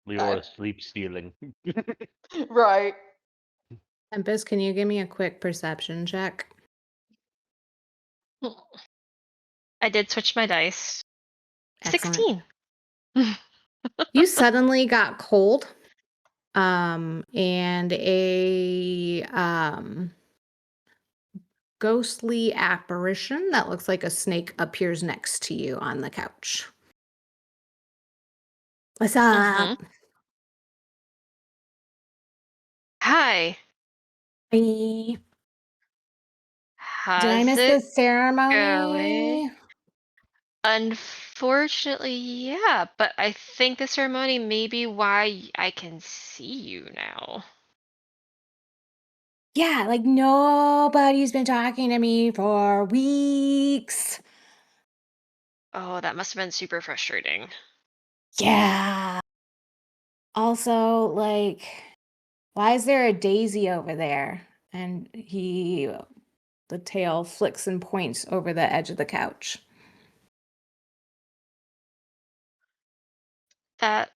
Leora sleep stealing. Right. Tempest, can you give me a quick perception check? I did switch my dice. Excellent. 16. You suddenly got cold and a ghostly apparition that looks like a snake appears next to you on the couch. What's up? Hi. Hey. Did I How's miss it the ceremony? going? Unfortunately, yeah, but I think the ceremony may be why I can see you now. Yeah, like nobody's been talking to me for weeks. Oh, that must have been super frustrating. Yeah. Also, like, why is there a daisy over there? And the tail flicks and points over the edge of the couch. That,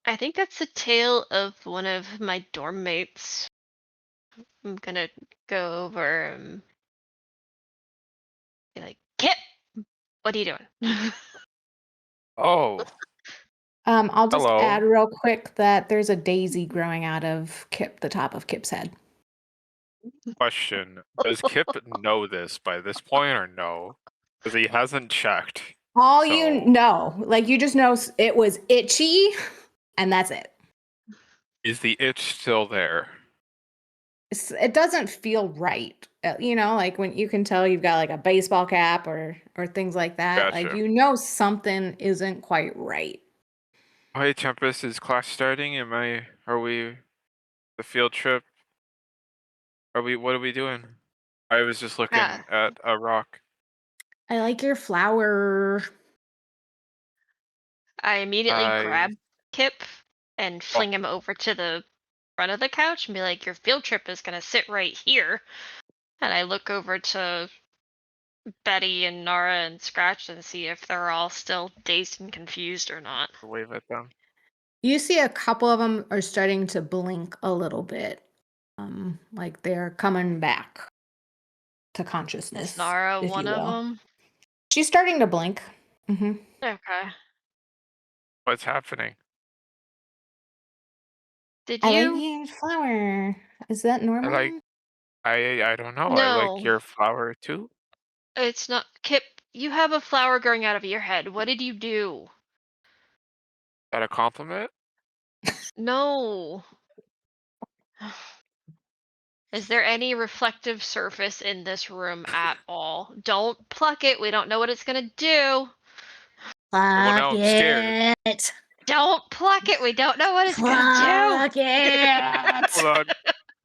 I think that's the tale of one of my dorm mates. I'm gonna go over and be like, Kip, what are you doing? Oh, I'll just hello. add real quick that there's a daisy growing out of the top of Kip's head. Question. Does Kip know this by this point or no? Because he hasn't checked. All So- you know, like you just know it was itchy, and that's it. Is the itch still there? It doesn't feel right. You know, like when you can tell you've got like a baseball cap or things like that. Like Gotcha. you know something isn't quite right. Hey, Tempest, is class starting? Are we, the field trip? What are we doing? I was just looking at a rock. I like your flower. I immediately I- grab Kip and fling him over to the front of the couch and be like, your field trip is gonna sit right here. And I look over to Betty and Nara and Scratch and see if they're all still dazed and confused or not. Wave at them. You see a couple of them are starting to blink a little bit. Like they're coming back to consciousness. Is Nara if one you of will. them? She's starting to blink. Mm-hmm. Okay. What's happening? Did I you? like your flower. Is that normal? I don't know. I No. like your flower too. It's not. Kip, you have a flower growing out of your head. What did you do? Is that a compliment? No. Is there any reflective surface in this room at all? Don't pluck it. We don't know what it's gonna do. Well, now I'm scared. it. Don't pluck it. We don't know what it's gonna Fuck it. Hold on.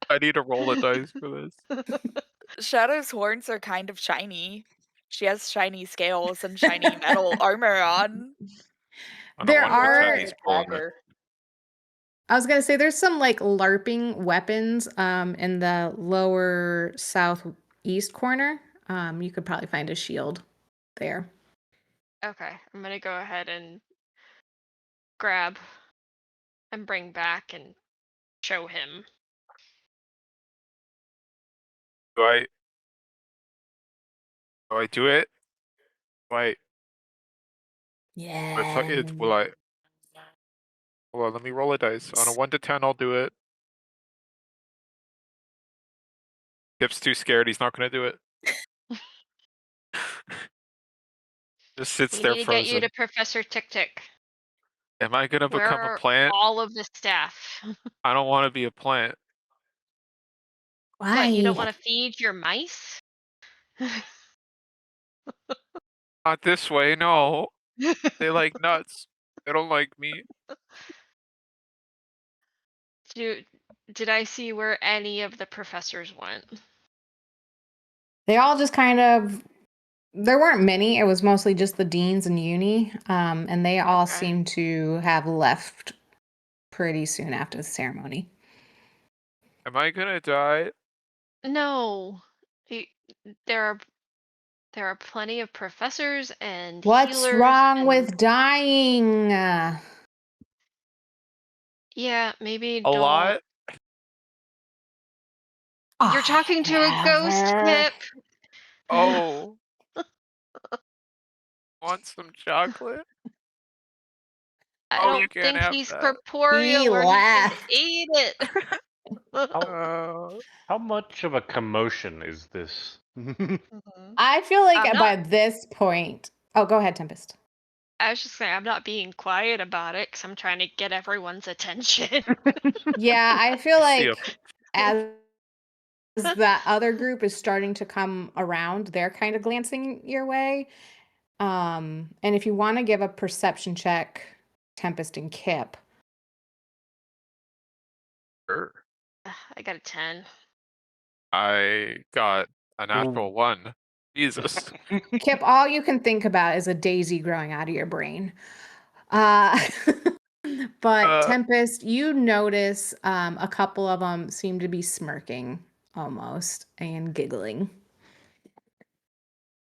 I need to roll a dice for this. Shadow's horns are kind of shiny. She has shiny scales and shiny metal armor on. I don't There want are- Patty's pulling it. Dagger. I was gonna say there's some like LARPing weapons in the lower southeast corner. You could probably find a shield there. Okay, I'm gonna go ahead and grab and bring back and show him. Do I do it? Wait, Yeah. will I? Hold on, let me roll a dice. On a 1 to 10, I'll do it. Kip's too scared. He's not gonna do it. Just sits We there need to get you frozen. to Professor Tick Tick. Am I gonna Where become are a plant? all of the staff? I don't want to be a plant. Why? What, you don't want to feed your mice? Not this way, no. They like nuts. They don't like me. Did I see where any of the professors went? They all just kind of. There weren't many. It was mostly just the deans and uni, and they all Okay. seem to have left pretty soon after the ceremony. Am I gonna die? No. Y- There are plenty of professors and What's healers wrong and- with dying? Yeah, maybe A don't. lot? You're talking to a ghost, Whatever. Kip. Oh. Want some chocolate? I Oh, you don't can't think have he's that. corporeal or he can laughed. eat it. How much of a commotion is this? Mhm. I feel like I'm by not. this point. Oh, go ahead, Tempest. I was just saying I'm not being quiet about it because I'm trying to get everyone's attention. Yeah, I feel See ya. like as that other group is starting to come around, they're kind of glancing your way. And if you want to give a perception check, Tempest and Kip. Sure. I got a 10. I got a natural 1. Jesus. Kip, all you can think about is a daisy growing out of your brain. Uh, but Tempest, you notice a couple of them seem to be smirking almost and giggling.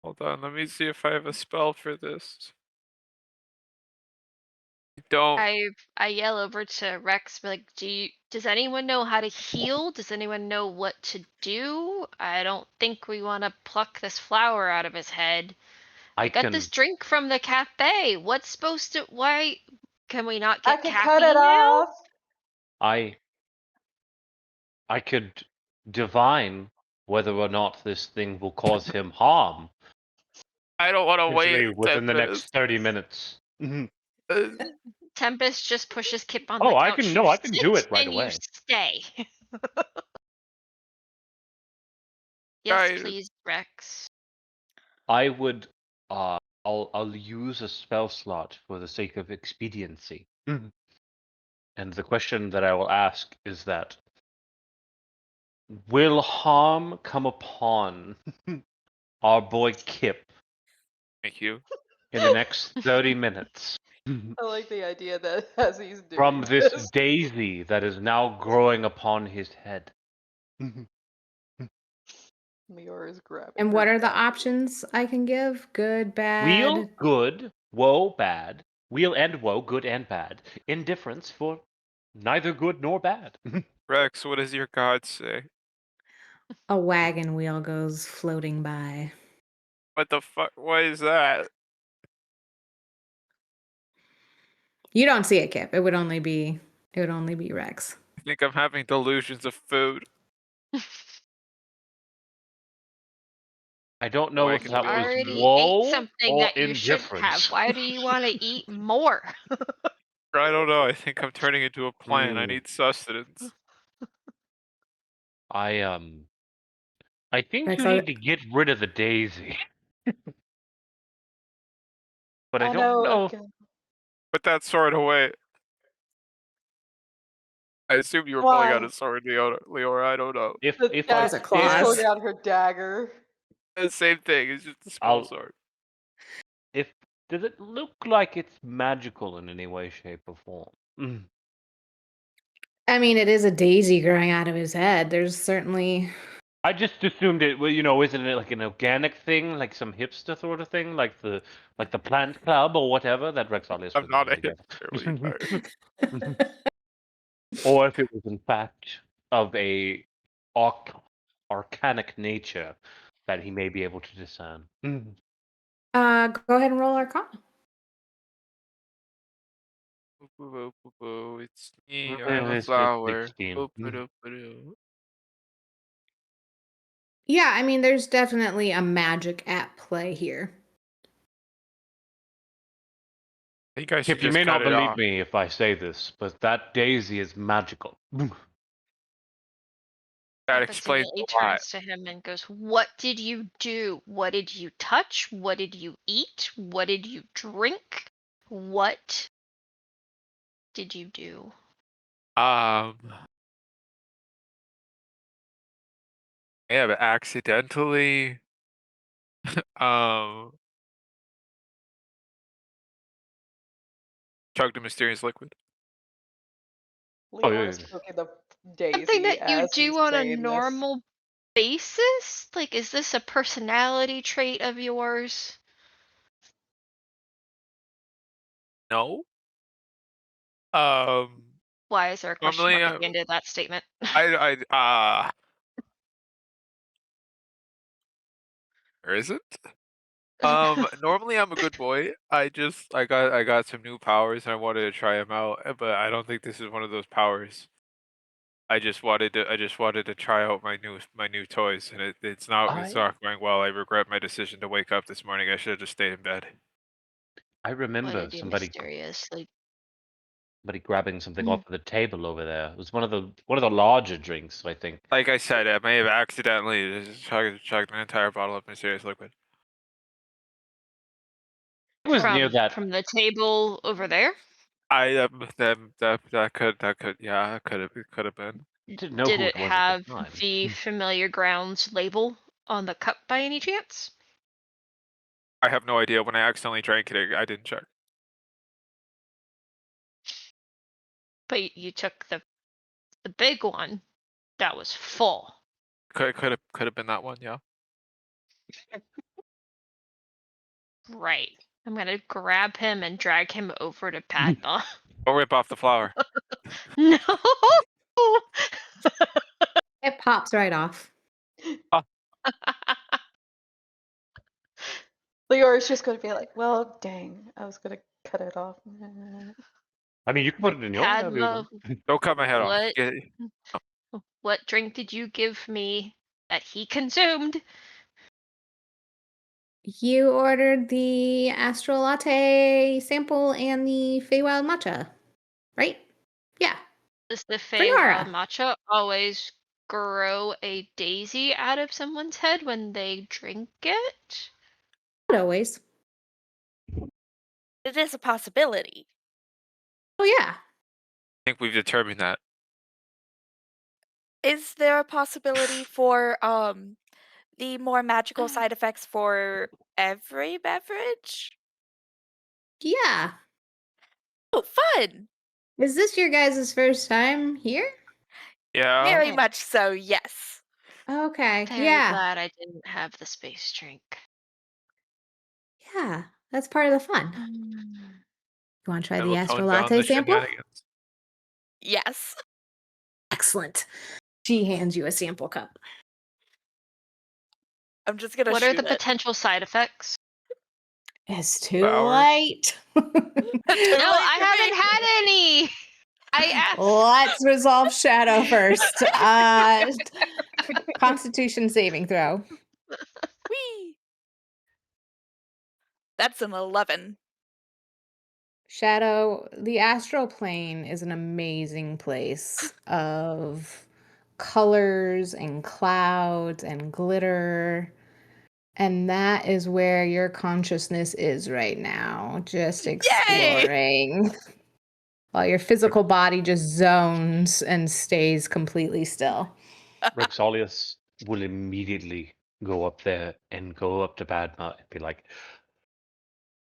Hold on, let me see if I have a spell for this. Don't. I yell over to Rex, like, does anyone know how to heal? Does anyone know what to do? I don't think we want to pluck this flower out of his head. I got this drink from the cafe. What's supposed to? Why can we not I get could cut it caffeine now? off. I could divine whether or not this thing will cause him harm. I don't want to wait, Usually within the next Tempest. 30 minutes. Uh, Tempest just pushes Kip on the Oh, I couch. can You no, I can do sit it right and you away. stay. Yes, Guys, please, Rex. I would I'll use a spell slot for the sake of expediency. And the question that I will ask is that will harm come upon our boy Kip thank you. in the next 30 minutes I like the idea that as he's doing from this this, daisy that is now growing upon his head? Liora is grabbing. And her what are the dagger. options I can give? Good, Weal, bad. good, woe, bad. Weal and woe, good and bad. Indifference for neither good nor bad. Rex, what does your god say? A wagon wheel goes floating by. What the fuck? What is that? You don't see it, Kip. It would only be Rex. I think I'm having delusions of food. I don't Oh, know I if can that do it. was Already ate woe something or that you shouldn't have. indifference. Why do you want to eat more? I don't know. I think I'm turning into a plant. I Hmm. need sustenance. I think Rex, you need to get rid of the daisy. But I I don't know. know. Again. Put that sword away. I assume you were pulling out Why? a sword, Liora. I don't know. If The I Those are she's claws. pulling out her dagger. The same thing. It's just a small I'll sword. if does it look like it's magical in any way, shape, or form? I mean, it is a daisy growing out of his head. There's certainly. I just assumed it. Well, isn't it like an organic thing, like some hipster sort of thing, like the plant club or whatever that Rex is I'm not a familiar hipster. with? Or if it was in fact of a arcanic nature that he may be able to discern. Go ahead and roll Arcana. It's me. I'm a It's just flower. 16. Yeah, I mean, there's definitely a magic at play here. I think I should Kip, you just may cut not it believe off. me if I say this, but that daisy is magical. That Tempest explains immediately a lot. turns to him and goes, "What did you do? What did you touch? What did you eat? What did you drink? What did you do?" I have accidentally um chugged a mysterious liquid. Oh, yeah, Liora is yeah. poking the Something daisy that you as he's do on a saying this. normal basis? Like, is this a personality trait of yours? No. Um. Why is there a question Normally, mark at the end of that statement? there isn't. Normally I'm a good boy. I got some new powers and I wanted to try them out, but I don't think this is one of those powers. I just wanted to try out my new toys, and it's not going well. I regret my decision to wake up this morning. I should have just stayed in bed. I What remember did you somebody mysteriously? grabbing something Mm. off of the table over there. It was one of the larger drinks, I think. Like I said, I may have accidentally just chugged an entire bottle of mysterious liquid. It was near that. From the table over there? I that could yeah, it could have been. Didn't know Did who it it was at have the time. the familiar grounds label on the cup by any chance? I have no idea. When I accidentally drank it, I didn't check. But you took the big one that was full. Could have been that one. Yeah. Right. I'm gonna grab him and drag him over to Padma. Or rip off the flower. No. It pops right off. Leora's just going to be like, well, dang, I was going to cut it off. I mean, you can put it in your hair. if you Padma, want. Don't cut my head off. what drink did you give me that he consumed? You ordered the Astral Latte sample and the Feywild Matcha, right? Yeah. Does the Nora. Feywild matcha always grow a daisy out of someone's head when they drink it? Not always. It is a possibility. Oh, yeah. I think we've determined that. Is there a possibility for the more magical side effects for every beverage? Yeah. Oh, fun! Is this your guys' first time here? Yeah. Very Yeah. much so, yes. Okay. Very Yeah. glad I didn't have the space drink. Yeah. That's part of the fun. Mm. You want to try I the will Astral tone down Latte the sample? shenanigans. Yes. Excellent. She hands you a sample cup. I'm just gonna What are shoot the it. potential side effects? It's too Hours. late. No, I haven't had any. I asked. Let's resolve Shadow first. Constitution saving throw. Whee! That's an 11. Shadow, the astral plane is an amazing place of colors and clouds and glitter. And that is where your consciousness is right now, just exploring. While your physical body just zones and stays completely still. Rexolius will immediately go up there and go up to Padma and be like,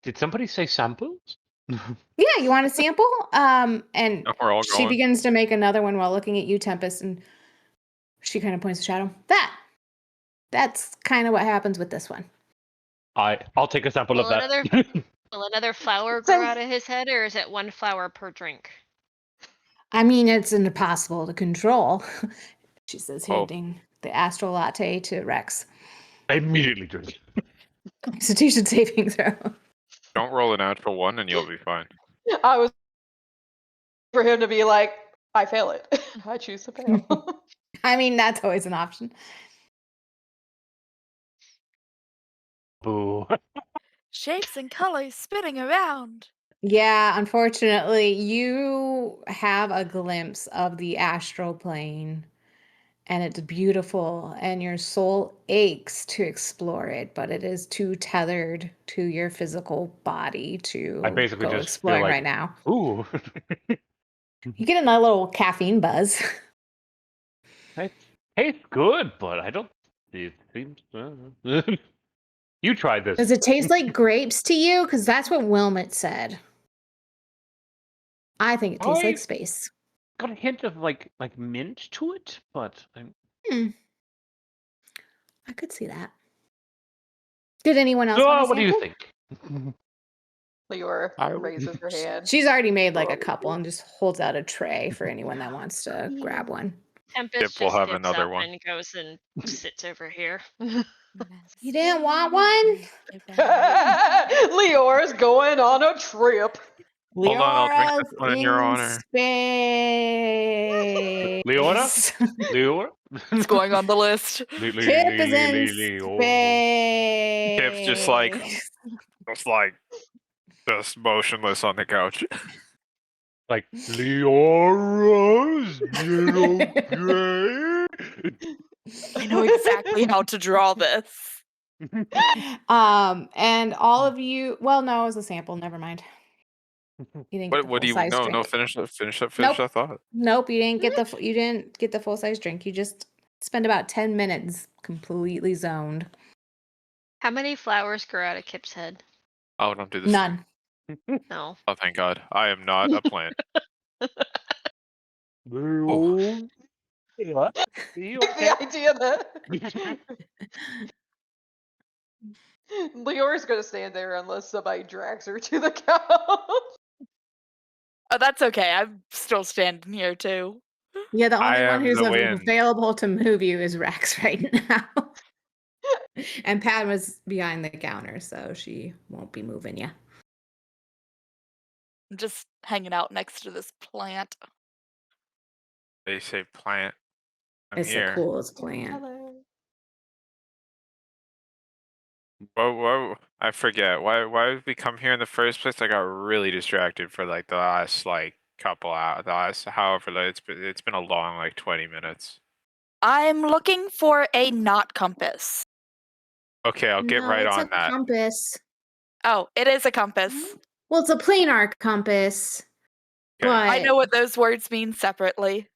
"Did somebody say samples?" Yeah, you want a sample? And We're all she going. begins to make another one while looking at you, Tempest, and she kind of points to Shadow. That's kind of what happens with this one. I'll take a sample of Will that. Will another flower grow out of his head, or is it one flower per drink? I mean, it's impossible to control, she says, Oh. handing the Astral Latte to Rex. I immediately drink. Constitution saving throw. Don't roll a natural one and you'll be fine. I was for him to be like, I fail it. I choose to fail. I mean, that's always an option. Boo. Shapes and colors spinning around. Yeah, unfortunately, you have a glimpse of the astral plane, and it's beautiful, and your soul aches to explore it, but it is too tethered to your physical body to I basically go just exploring feel like, right now. ooh. You get a little caffeine buzz. It tastes good, but I don't. It seems. You try this. Does it taste like grapes to you? Because that's what Wilmot said. I think it tastes like space. Got a hint of like mint to it, but I could see that. Did anyone else want to what do you sample? think? Leora I- raises her hand. She's already made like a couple and just holds out a tray for anyone that wants to grab one. Tempest We'll just have gets another up one. and goes and sits over here. You didn't want one? Leora's going on a trip. Hold on, I'll drink this Leora's one in your honor. space. Leora? Leora? It's going on the list. Kip is in space. Kip's just motionless on the couch. Like, Leora's okay? I know exactly how to draw this. And all of you, well, no, it was a sample. Never mind. You didn't get What the do you? full-size No, drink. no. Finish Nope. that thought. Nope, you didn't get the full-size drink. You just spent about 10 minutes completely zoned. How many flowers grow out of Kip's head? Oh, don't do this. None. No. Oh, thank God. I am not a plant. Leora? What? The idea that Leora's gonna stand there unless somebody drags her to the couch. Oh, that's okay. I'm still standing here too. Yeah, the I only one am who's the wind. available to move you is Rex right now. And Padma's behind the counter, so she won't be moving you. I'm just hanging out next to this plant. They say plant. I'm It's here. the coolest plant. Hello. Whoa! I forget. Why did we come here in the first place? I got really distracted for like the last couple hours. The last however it's been a long 20 minutes. I'm looking for a knot compass. Okay, I'll get right it's on a that. compass. Oh, it is a compass. Well, it's a planar compass. Okay. But I know what those words mean separately.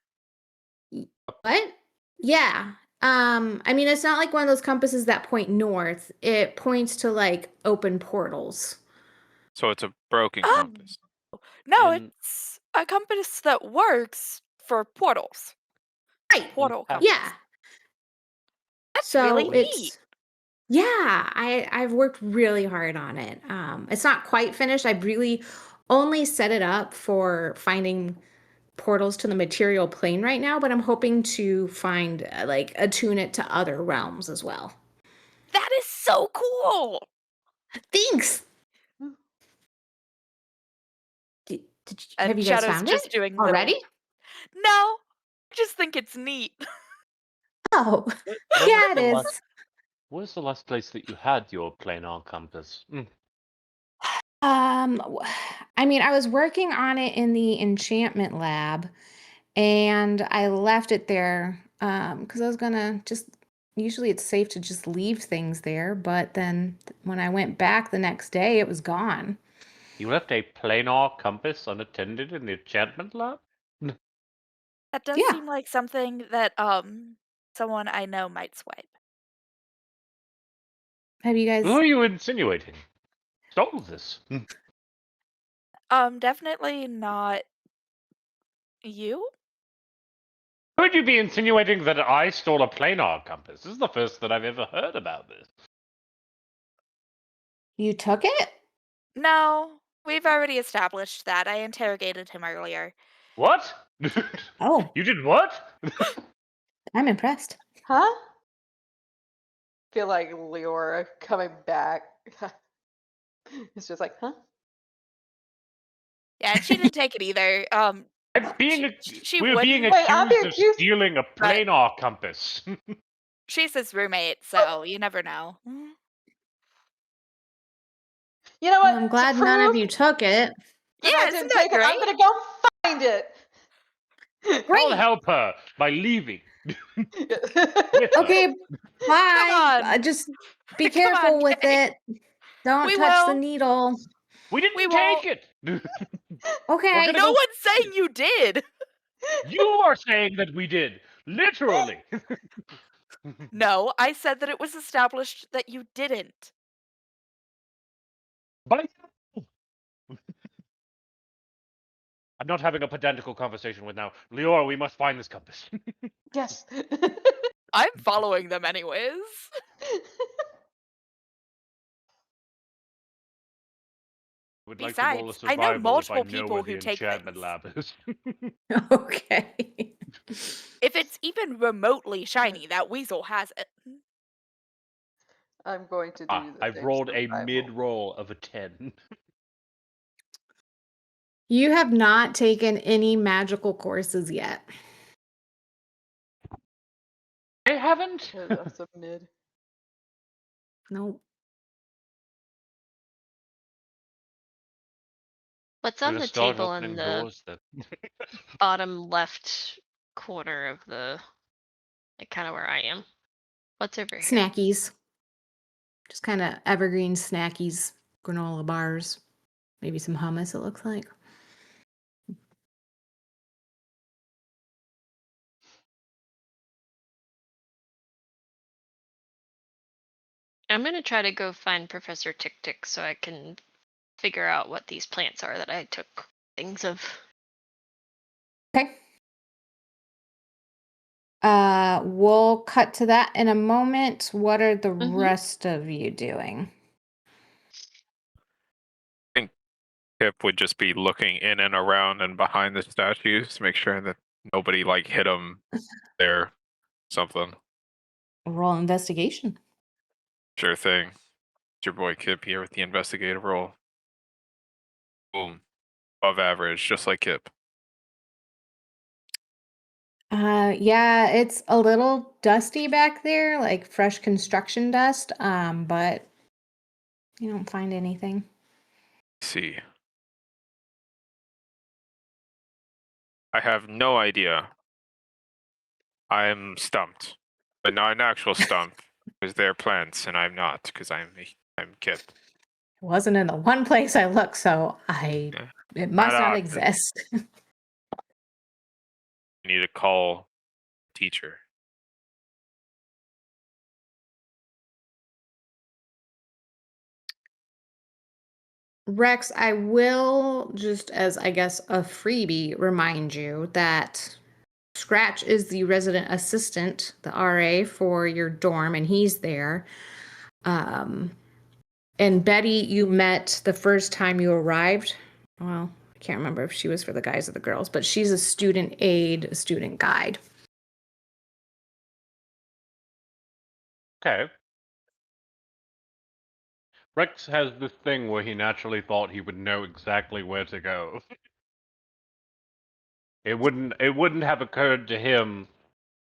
What? Yeah. I mean, it's not like one of those compasses that point north. It points to open portals. So it's a broken Oh. compass. No, In- it's a compass that works for portals. Right. Portal compass. Yeah. That's So really neat. it's yeah, I've worked really hard on it. It's not quite finished. I really only set it up for finding portals to the material plane right now, but I'm hoping to find attune it to other realms as well. That is so cool. Thanks. Have And you guys Shadow's found just it doing already? No, I just think it's neat. Oh, yeah, it is. Where's the last place that you had your planar compass? I mean, I was working on it in the enchantment lab, and I left it there because I was gonna just. Usually, it's safe to just leave things there, but then when I went back the next day, it was gone. You left a planar compass unattended in the enchantment lab? That does Yeah. seem like something that someone I know might swipe. Have you guys? Who are you insinuating? Stole this. Definitely not you. Could you be insinuating that I stole a planar compass? This is the first that I've ever heard about this. You took it? No, we've already established that. I interrogated him earlier. What? Oh, You did what? I'm impressed. Huh? Feel like Leora coming back. It's just like, huh? Yeah, and she didn't take it either. I'm being we're being Wait, I'm being accused of accused- stealing a planar compass. She's his roommate, so you never know. You know what? Well, I'm glad none of you took it. Yeah, I isn't didn't that take it. I'm great? gonna go find it. I'll Great. help her by leaving. With her. Okay, bye. on. Just be Come careful on, with Kay. it. Don't We touch the will. needle. We didn't We take won't. it. Okay. We're gonna No go- one's saying you did. You are saying that we did. Literally. No, I said that it was established that you didn't. But I'm not having a pedantical conversation with now. Liora, we must find this compass. Yes. I'm following them anyways. Would like to roll a Besides, I know survival if I multiple know people where who the take enchantment things. lab is. Okay. If it's even remotely shiny, that weasel has it. I'm going to do the I've same rolled a survival. mid-roll of a 10. You have not taken any magical courses yet. I haven't. Yeah, that's a mid. Nope. What's on Gonna the start table in opening the doors then. bottom left corner of the, like, kind of where I am? What's over here? Snackies. Just kind of evergreen snackies, granola bars, maybe some hummus, it looks like. I'm gonna try to go find Professor Tick Tick so I can figure out what these plants are that I took things of. Okay. We'll cut to that in a moment. What are the rest of you doing? I think Kip would just be looking in and around and behind the statues to make sure that nobody like hit him there. Something. Roll investigation. Sure thing. It's your boy Kip here with the investigative role. Boom. Above average, just like Kip. Yeah, it's a little dusty back there, like fresh construction dust. But you don't find anything. See. I have no idea. I'm stumped. But not an actual stump, because they're plants and I'm not, because I'm Kip. It wasn't in the one place I looked, so Yeah. it must not Not exist. You need to call teacher. Rex, I will just as I guess a freebie remind you that Scratch is the resident assistant, the RA for your dorm, and he's there. And Betty, you met the first time you arrived. Well, I can't remember if she was for the guys or the girls, but she's a student aide, a student guide. Okay. Rex has this thing where he naturally thought he would know exactly where to go. It wouldn't have occurred to him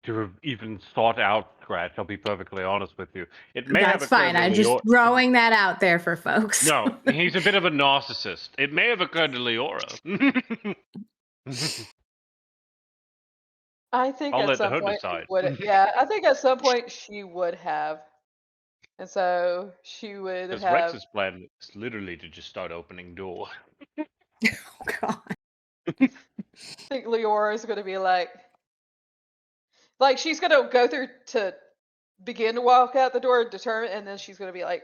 to have even sought out Scratch. I'll be perfectly honest with you. It may have That's occurred fine. to I'm just Leora. throwing that out there for folks. No, he's a bit of a narcissist. It may have occurred to Leora. I think I'll at let some her point decide. yeah, I think at some point she would have. And so she would Because have. Rex's plan is literally to just start opening door. Oh, God. I think Leora is going to be like she's going to go through to begin to walk out the door, determine, and then she's going to be like,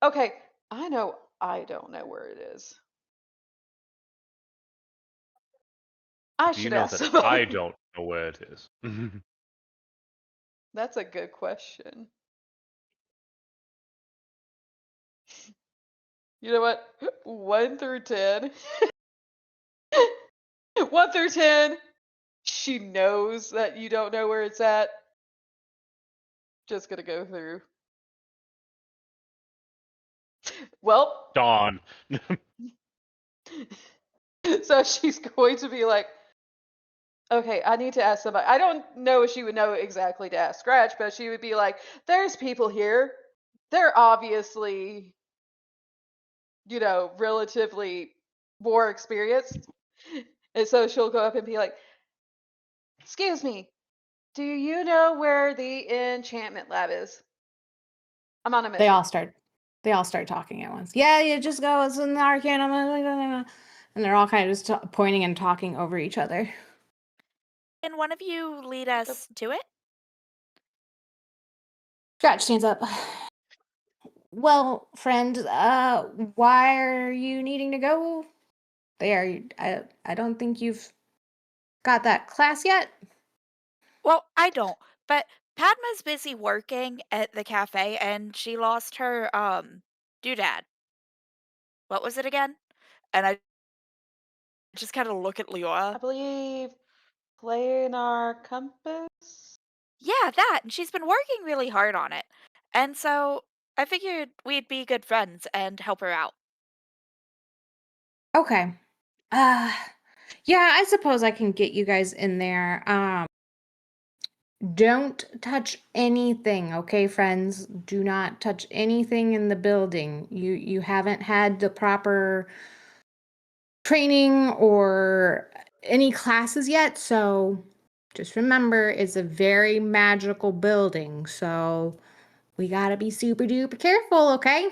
okay, I know I don't know where it is. I Do you should know ask that somebody. I don't know where it is? That's a good question. You know what? 1 through 10. 1 through 10. She knows that you don't know where it's at. Just gonna go through. Well, Dawn. so she's going to be like, okay, I need to ask somebody. I don't know if she would know exactly to ask Scratch, but she would be like, there's people here. They're obviously, relatively more experienced. And so she'll go up and be like, excuse me, do you know where the enchantment lab is? I'm on a mission. They all start talking at once. Yeah, you just go. It's in the Arcanum. And they're all kind of just pointing and talking over each other. Can one of you lead us to it? Scratch stands up. Well, friend, why are you needing to go there? I don't think you've got that class yet. Well, I don't, but Padma's busy working at the cafe and she lost her doodad. What was it again? And I just kind of look at I Liora. believe planar compass. Yeah, that. And she's been working really hard on it. And so I figured we'd be good friends and help her out. Okay. Uh yeah, I suppose I can get you guys in there. Don't touch anything, okay, friends? Do not touch anything in the building. You haven't had the proper training or any classes yet, so just remember it's a very magical building, so we gotta be super duper careful, okay?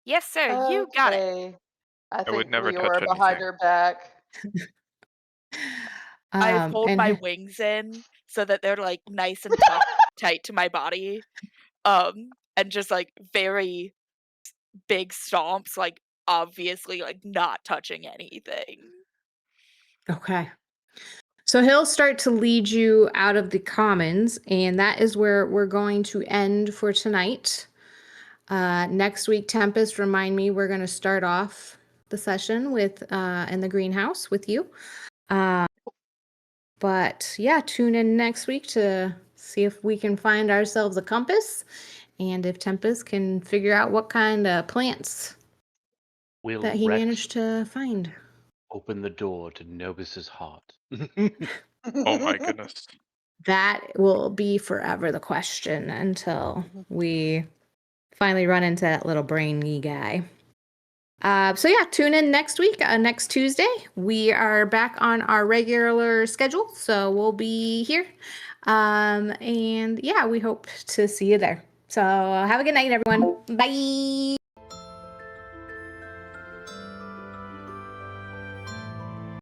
Yes, sir, you got it. Okay. I I would think never touch Liora behind anything. her back. I fold my And wings in so that they're like nice and tucked tight to my body. And just like very big stomps, like obviously like not touching anything. okay. So he'll start to lead you out of the commons, and that is where we're going to end for tonight. Next week, Tempest, remind me, we're going to start off the session with in the greenhouse with you. But yeah, tune in next week to see if we can find ourselves a compass and if Tempest can figure out what kind of plants Will that he Rex managed to find. open the door to Nobis's heart? Oh my goodness. That will be forever the question until we finally run into that little brainy guy. So yeah, tune in next week, next Tuesday. We are back on our regular schedule, so we'll be here. And yeah, we hope to see you there. So have a good night, everyone. Bye.